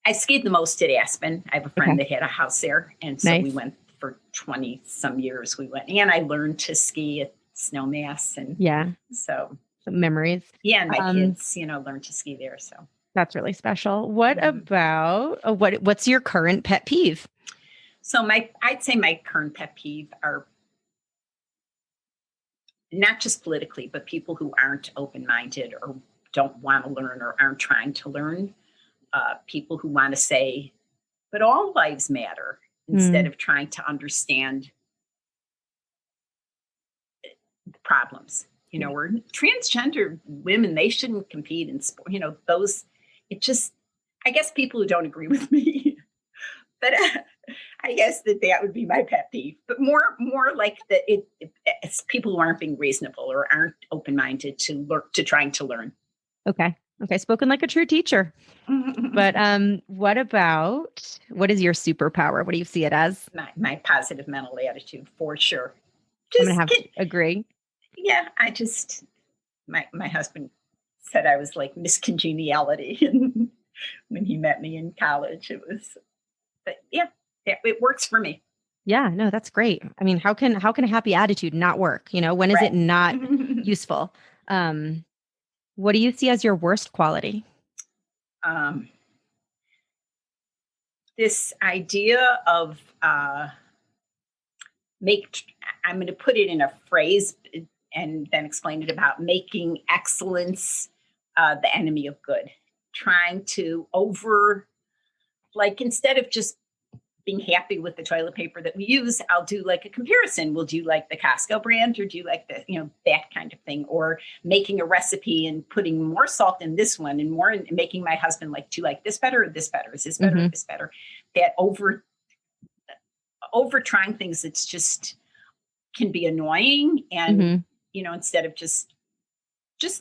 I skied the most at Aspen. I have a friend that had a house there. And so we went for 20 some years. And I learned to ski at Snowmass. And so some memories. Yeah. And my kids, learned to ski there. So that's really special. What about, what's your current pet peeve? So I'd say my current pet peeve are not just politically, but people who aren't open-minded or don't want to learn or aren't trying to learn. People who want to say, but all lives matter, instead of trying to understand the problems. Or transgender women, they shouldn't compete in sport. I guess people who don't agree with me, but I guess that would be my pet peeve, but more like that it's people who aren't being reasonable or aren't open-minded to trying to learn. Okay. Spoken like a true teacher. But what is your superpower? What do you see it as? My positive mental attitude, for sure. I'm going to agree. Yeah. My husband said I was like Miss Congeniality. And when he met me in college, but it works for me. Yeah, no, that's great. I mean, how can a happy attitude not work? When is it not useful? What do you see as your worst quality? This idea of I'm going to put it in a phrase and then explain it, about making excellence the enemy of good. Trying to instead of just being happy with the toilet paper that we use, I'll do like a comparison. We'll do like the Costco brand, or do you like the, that kind of thing, or making a recipe and putting more salt in this one and more, and making my husband like, do you like this better or this better? Is this better or this better? That over trying things, it's just can be annoying. And, instead of just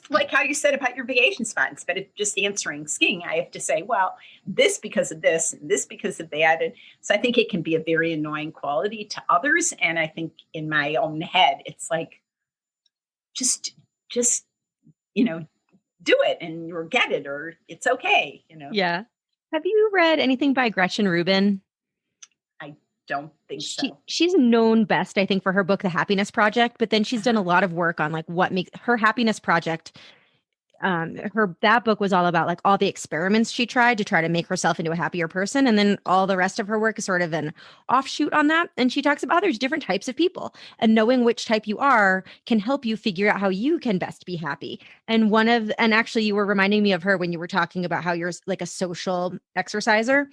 like how you said about your vacation spot, instead of just answering skiing, I have to say, well, this because of this, and this because of that. And so I think it can be a very annoying quality to others. And I think in my own head, it's like, just, do it and you'll get it, or it's okay, Yeah. Have you read anything by Gretchen Rubin? I don't think so. She's known best, I think, for her book, The Happiness Project, but then she's done a lot of work on like what makes her happiness project. That book was all about like all the experiments she tried to try to make herself into a happier person. And then all the rest of her work is sort of an offshoot on that. And she talks about there's different types of people, and knowing which type you are can help you figure out how you can best be happy. And actually you were reminding me of her when you were talking about how you're like a social exerciser.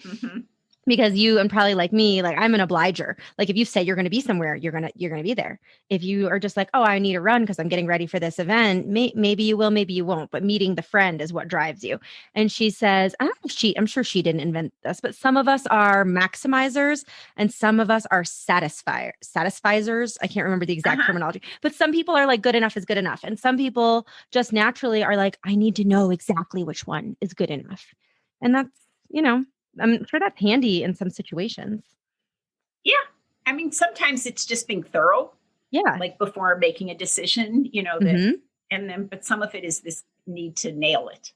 Because you, and probably like me, like I'm an obliger. Like if you say you're going to be somewhere, you're going to be there. If you are just like, oh, I need to run because I'm getting ready for this event, maybe you will, maybe you won't. But meeting the friend is what drives you. And she says, I'm sure she didn't invent this, but some of us are maximizers and some of us are satisficers. I can't remember the exact terminology, but some people are like good enough is good enough. And some people just naturally are like, I need to know exactly which one is good enough. And that's, I'm sure that's handy in some situations. Yeah. I mean, sometimes it's just being thorough. Yeah. Like before making a decision, but some of it is this need to nail it,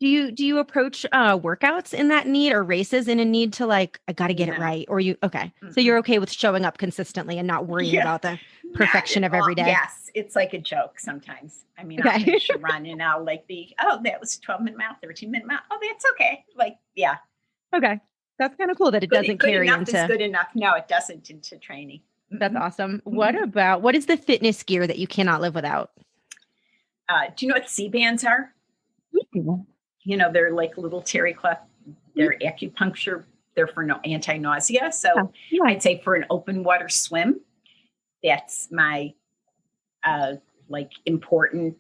Do you approach workouts in that need, or races in a need to like, I got to get it right? Or okay. So you're okay with showing up consistently and not worrying about the perfection of every day? Yes. It's like a joke sometimes. I mean, I'll finish a run and I'll like that was a 12-minute mile, 13-minute mile. Oh, that's okay. Like, yeah. Okay. That's kind of cool that it doesn't carry into. Is good enough. No, it doesn't into training. That's awesome. What is the fitness gear that you cannot live without? Do you know what Seabands are? They're like little terry cloth. They're acupuncture. They're for anti-nausea. So I'd say for an open water swim, that's my like important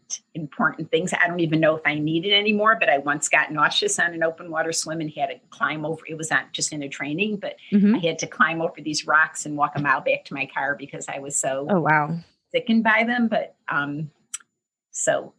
things. I don't even know if I need it anymore, but I once got nauseous on an open water swim and had to climb over. It was not just in a training, but I had to climb over these rocks and walk a mile back to my car because I was so sickened by them. But so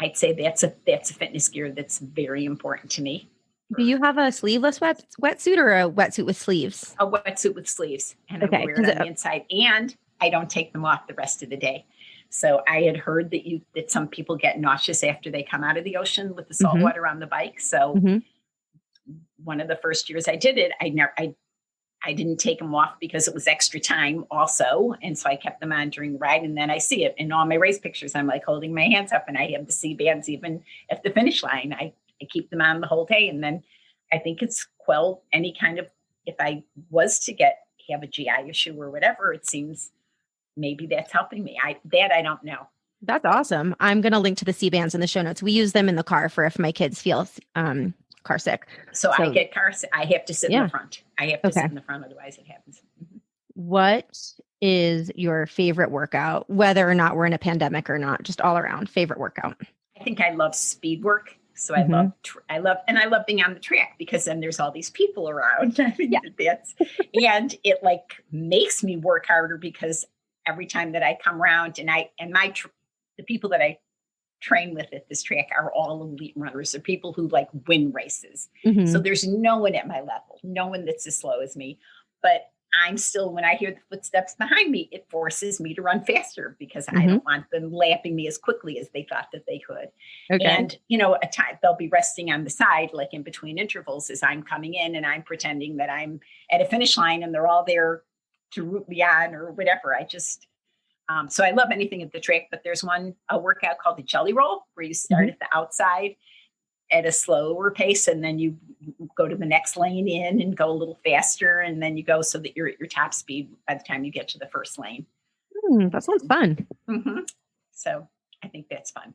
I'd say that's a fitness gear that's very important to me. Do you have a sleeveless wetsuit or a wetsuit with sleeves? A wetsuit with sleeves, and I wear it on the inside, and I don't take them off the rest of the day. So I had heard that some people get nauseous after they come out of the ocean with the salt water on the bike. So one of the first years I did it, I didn't take them off because it was extra time also. And so I kept them on during the ride. And then I see it in all my race pictures. I'm like holding my hands up and I have the Seabands even at the finish line. I keep them on the whole day. And then I think it's quelled any kind of, if I was to have a GI issue or whatever, it seems maybe that's helping me. I don't know. That's awesome. I'm going to link to the Seabands in the show notes. We use them in the car for if my kids feel car sick. So I get car sick. I have to sit in the front. I have to sit in the front. Otherwise it happens. What is your favorite workout, whether or not we're in a pandemic or not, just all around favorite workout? I think I love speed work. So I love being on the track because then there's all these people around. I mean, and it like makes me work harder because every time that I come around and the people that I train with at this track are all elite runners. They're people who like win races. So there's no one at my level, no one that's as slow as me, but I'm still, when I hear the footsteps behind me, it forces me to run faster because I don't want them lapping me as quickly as they thought that they could. Okay. And, a time they'll be resting on the side, like in between intervals as I'm coming in and I'm pretending that I'm at a finish line and they're all there to root me on or whatever. I just, so I love anything at the track, but there's a workout called the jelly roll where you start at the outside at a slower pace and then you go to the next lane in and go a little faster and then you go so that you're at your top speed by the time you get to the first lane. That sounds fun. So I think that's fun.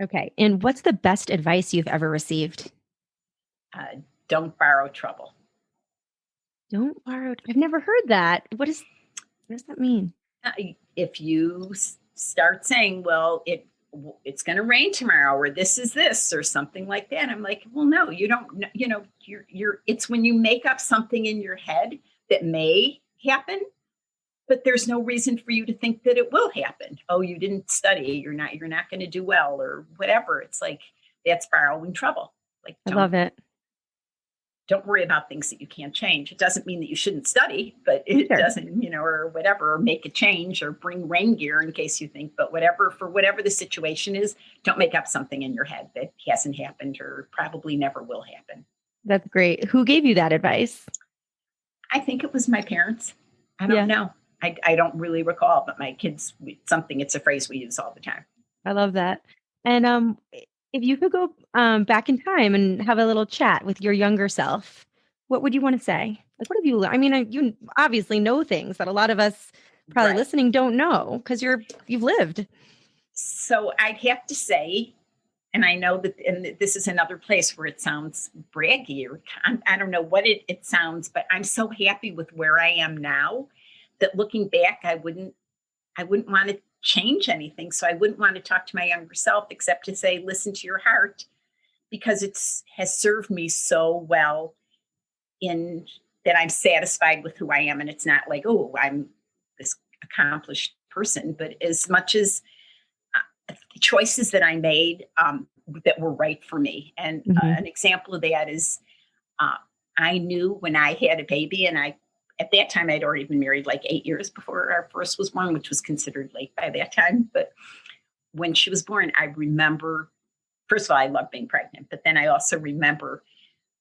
Okay. And what's the best advice you've ever received? Don't borrow trouble. Don't borrow. I've never heard that. What does that mean? If you start saying, well, it's going to rain tomorrow, or this is this, or something like that, I'm like, well, no, you don't, it's when you make up something in your head that may happen, but there's no reason for you to think that it will happen. Oh, you didn't study. You're not going to do well, or whatever. It's like, that's borrowing trouble. Like, I love it. Don't worry about things that you can't change. It doesn't mean that you shouldn't study, but it doesn't, or whatever, or make a change or bring rain gear in case you think, but for whatever the situation is, don't make up something in your head that hasn't happened or probably never will happen. That's great. Who gave you that advice? I think it was my parents. I don't know. I don't really recall, but my kids, it's a phrase we use all the time. I love that. And if you could go back in time and have a little chat with your younger self, what would you want to say? Like, what have you learned? I mean, you obviously know things that a lot of us probably listening don't know because you've lived. So I'd have to say, and I know that, and this is another place where it sounds braggy, or I don't know what it sounds, but I'm so happy with where I am now that looking back, I wouldn't want to change anything. So I wouldn't want to talk to my younger self except to say, listen to your heart, because has served me so well in that I'm satisfied with who I am. And it's not like, oh, I'm this accomplished person, but as much as the choices that I made that were right for me. And an example of that is I knew when I had a baby, and at that time, I'd already been married like 8 years before our first was born, which was considered late by that time. But when she was born, I remember, first of all, I loved being pregnant, but then I also remember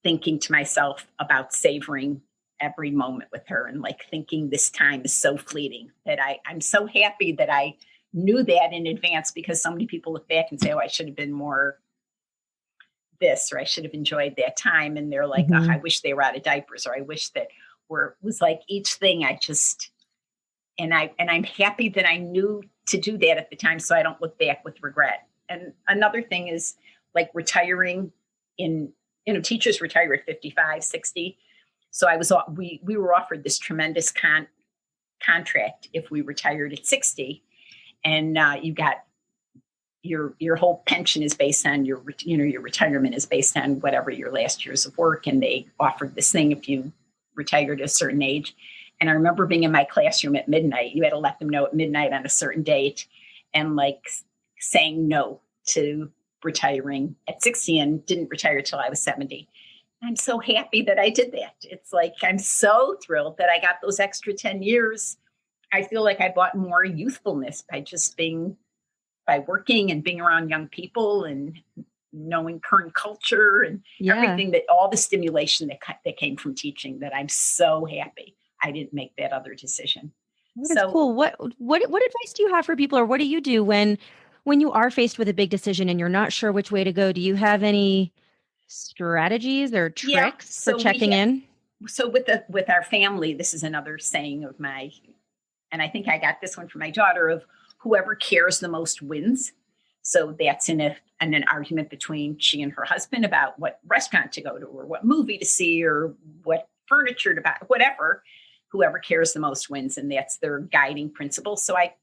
thinking to myself about savoring every moment with her and like thinking this time is so fleeting, that I'm so happy that I knew that in advance, because so many people look back and say, oh, I should have been more this, or I should have enjoyed that time. And they're like, oh, I wish they were out of diapers, or I wish that was like each thing and I'm happy that I knew to do that at the time, so I don't look back with regret. And another thing is like retiring teachers retire at 55, 60. So we were offered this tremendous contract if we retired at 60, and you got your whole pension is based on your retirement is based on whatever your last years of work. And they offered this thing if you retired at a certain age. And I remember being in my classroom at midnight. You had to let them know at midnight on a certain date, and like saying no to retiring at 60, and didn't retire till I was 70. I'm so happy that I did that. It's like, I'm so thrilled that I got those extra 10 years. I feel like I bought more youthfulness by working and being around young people and knowing current culture and everything, that all the stimulation that came from teaching, that I'm so happy I didn't make that other decision. That's cool. What advice do you have for people, or what do you do when you are faced with a big decision and you're not sure which way to go? Do you have any strategies or tricks for checking in? So with our family, this is another saying of and I think I got this one from my daughter, of whoever cares the most wins. So that's in an argument between she and her husband about what restaurant to go to, or what movie to see, or what furniture to buy, whatever. Whoever cares the most wins, and that's their guiding principle. So I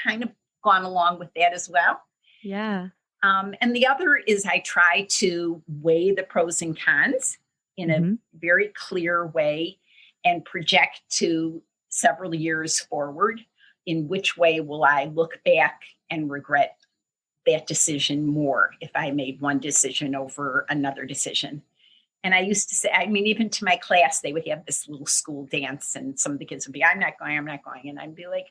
kind of gone along with that as well. Yeah. And the other is I try to weigh the pros and cons in a very clear way and project to several years forward. In which way will I look back and regret that decision more if I made one decision over another decision? And I used to say, I mean, even to my class, they would have this little school dance, and some of the kids would be, I'm not going. And I'd be like,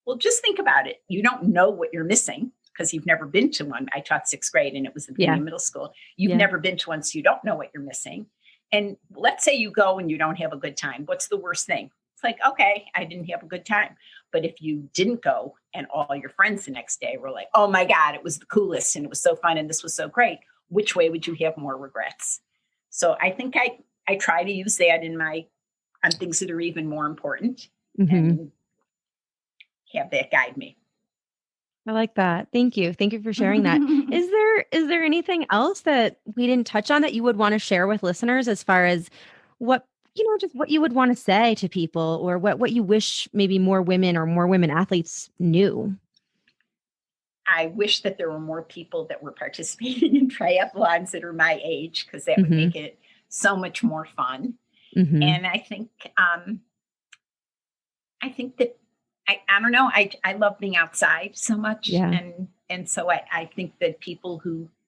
well, just think about it. You don't know what you're missing because you've never been to one. I taught 6th grade, and it was at the beginning of middle school. You've never been to one, so you don't know what you're missing. And let's say you go and you don't have a good time. What's the worst thing? It's like, okay, I didn't have a good time. But if you didn't go and all your friends the next day were like, oh my God, it was the coolest and it was so fun and this was so great, which way would you have more regrets? So I think I try to use that on things that are even more important and have that guide me. I like that. Thank you. Thank you for sharing that. Is there anything else that we didn't touch on that you would want to share with listeners as far as what just what you would want to say to people, or what you wish maybe more women athletes knew. I wish that there were more people that were participating in triathlons that are my age, because that would make it so much more fun. And I think that I don't know. I love being outside so much. Yeah. And so I think that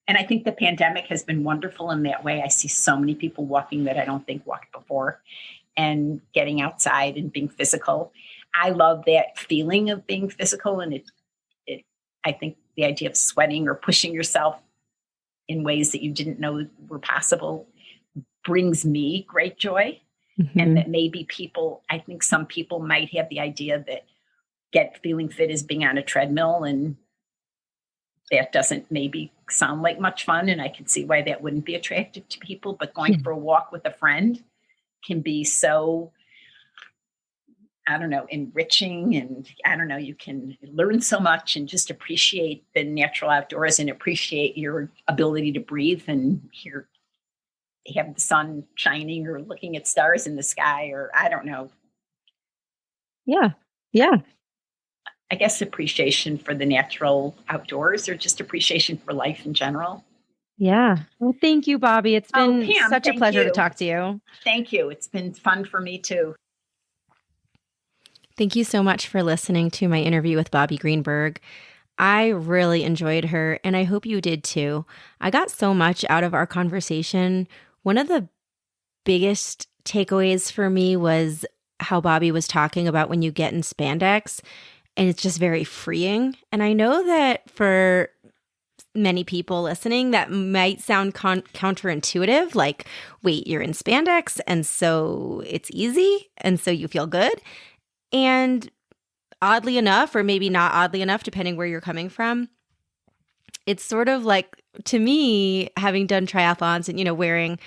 and I think the pandemic has been wonderful in that way. I see so many people walking that I don't think walked before, and getting outside and being physical. I love that feeling of being physical. And I think the idea of sweating or pushing yourself in ways that you didn't know were possible brings me great joy. And that maybe I think some people might have the idea that feeling fit is being on a treadmill, and that doesn't maybe sound like much fun. And I can see why that wouldn't be attractive to people, but going for a walk with a friend can be so, I don't know, enriching. And I don't know, you can learn so much and just appreciate the natural outdoors and appreciate your ability to breathe and have the sun shining or looking at stars in the sky, or I don't know. Yeah. Yeah. I guess appreciation for the natural outdoors, or just appreciation for life in general. Yeah. Well, thank you, Bobbe. It's been Pam, such a pleasure to talk to you. Thank you. It's been fun for me too. Thank you so much for listening to my interview with Bobbe Greenberg. I really enjoyed her, and I hope you did too. I got so much out of our conversation. One of the biggest takeaways for me was how Bobbe was talking about when you get in spandex, and it's just very freeing. And I know that for many people listening, that might sound counterintuitive, like, wait, you're in spandex, and so it's easy, and so you feel good. And oddly enough, or maybe not oddly enough, depending where you're coming from, it's sort of like, to me, having done triathlons and, wearing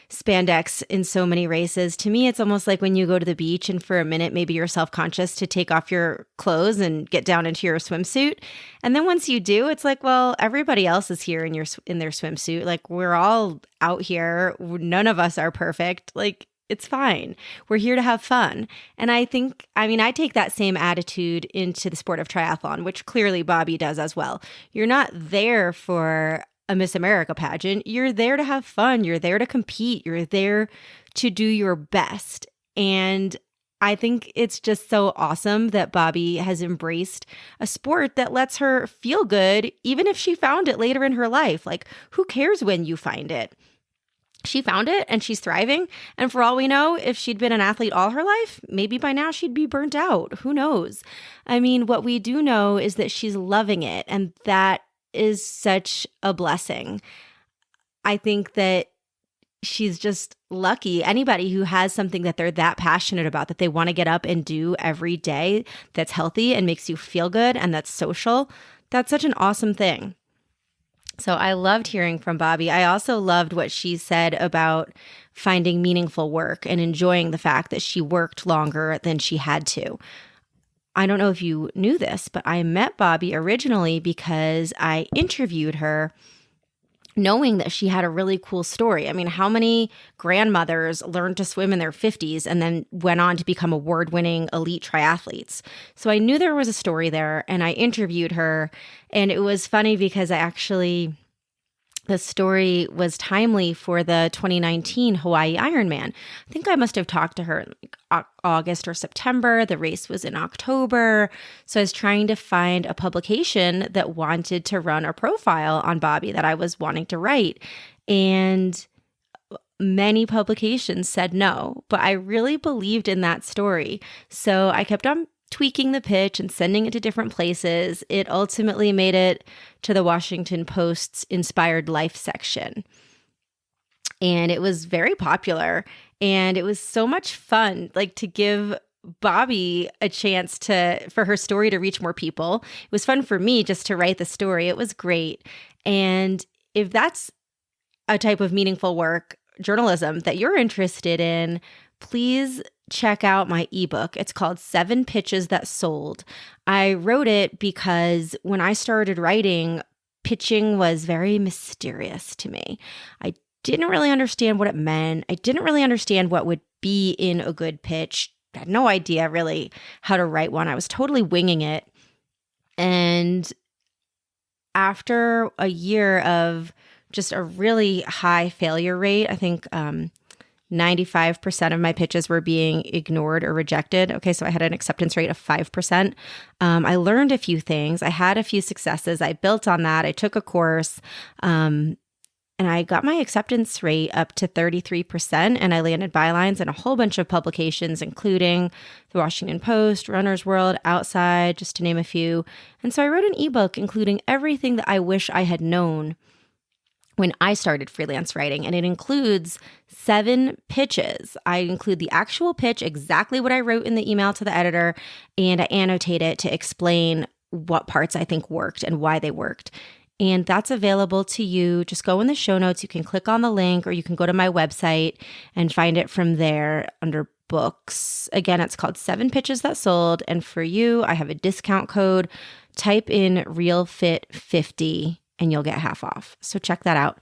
spandex in so many races, to me, it's almost like when you go to the beach and for a minute, maybe you're self-conscious to take off your clothes and get down into your swimsuit. And then once you do, it's like, well, everybody else is here in their swimsuit. Like, we're all out here. None of us are perfect. Like, it's fine. We're here to have fun. And I take that same attitude into the sport of triathlon, which clearly Bobbe does as well. You're not there for a Miss America pageant. You're there to have fun. You're there to compete. You're there to do your best. And I think it's just so awesome that Bobbe has embraced a sport that lets her feel good, even if she found it later in her life. Like, who cares when you find it? She found it and she's thriving. And for all we know, if she'd been an athlete all her life, maybe by now she'd be burnt out. Who knows? I mean, what we do know is that she's loving it. And that is such a blessing. I think that she's just lucky. Anybody who has something that they're that passionate about, that they want to get up and do every day, that's healthy and makes you feel good and that's social, that's such an awesome thing. So I loved hearing from Bobbe. I also loved what she said about finding meaningful work and enjoying the fact that she worked longer than she had to. I don't know if you knew this, but I met Bobbe originally because I interviewed her knowing that she had a really cool story. I mean, how many grandmothers learned to swim in their 50s and then went on to become award-winning elite triathletes? So I knew there was a story there, and I interviewed her. And it was funny because the story was timely for the 2019 Hawaii Ironman. I think I must have talked to her in August or September. The race was in October. So I was trying to find a publication that wanted to run a profile on Bobbe that I was wanting to write. And many publications said no, but I really believed in that story. So I kept on tweaking the pitch and sending it to different places. It ultimately made it to the Washington Post's Inspired Life section. And it was very popular. And it was so much fun, like, to give Bobbe a chance for her story to reach more people. It was fun for me just to write the story. It was great. And if that's a type of meaningful work, journalism, that you're interested in, please check out my ebook. It's called 7 Pitches That Sold. I wrote it because when I started writing, pitching was very mysterious to me. I didn't really understand what it meant. I didn't really understand what would be in a good pitch. I had no idea really how to write one. I was totally winging it. And after a year of just a really high failure rate, I think 95% of my pitches were being ignored or rejected. Okay, so I had an acceptance rate of 5%. I learned a few things. I had a few successes. I built on that. I took a course, and I got my acceptance rate up to 33%, and I landed bylines in a whole bunch of publications, including the Washington Post, Runner's World, Outside, just to name a few. And so I wrote an ebook including everything that I wish I had known when I started freelance writing, and it includes 7 pitches. I include the actual pitch, exactly what I wrote in the email to the editor, and I annotate it to explain what parts I think worked and why they worked. And that's available to you. Just go in the show notes. You can click on the link, or you can go to my website and find it from there under books. Again, it's called 7 Pitches That Sold. And for you, I have a discount code. Type in RealFit50 and you'll get half off. So check that out.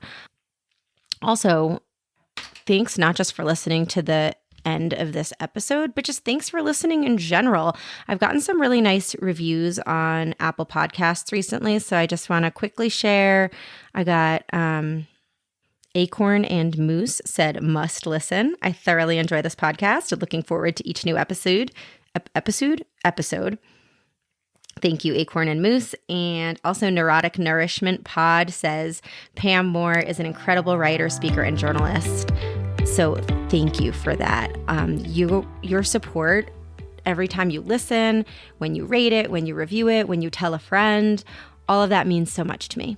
Also, thanks not just for listening to the end of this episode, but just thanks for listening in general. I've gotten some really nice reviews on Apple Podcasts recently, so I just want to quickly share. I got Acorn and Moose said, must listen. I thoroughly enjoy this podcast. Looking forward to each new episode. Thank you, Acorn and Moose. And also Neurotic Nourishment Pod says, Pam Moore is an incredible writer, speaker, and journalist. So thank you for that. Your support every time you listen, when you rate it, when you review it, when you tell a friend, all of that means so much to me.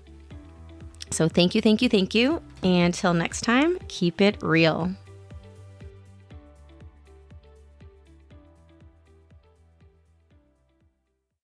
So thank you, thank you, thank you. And until next time, keep it real.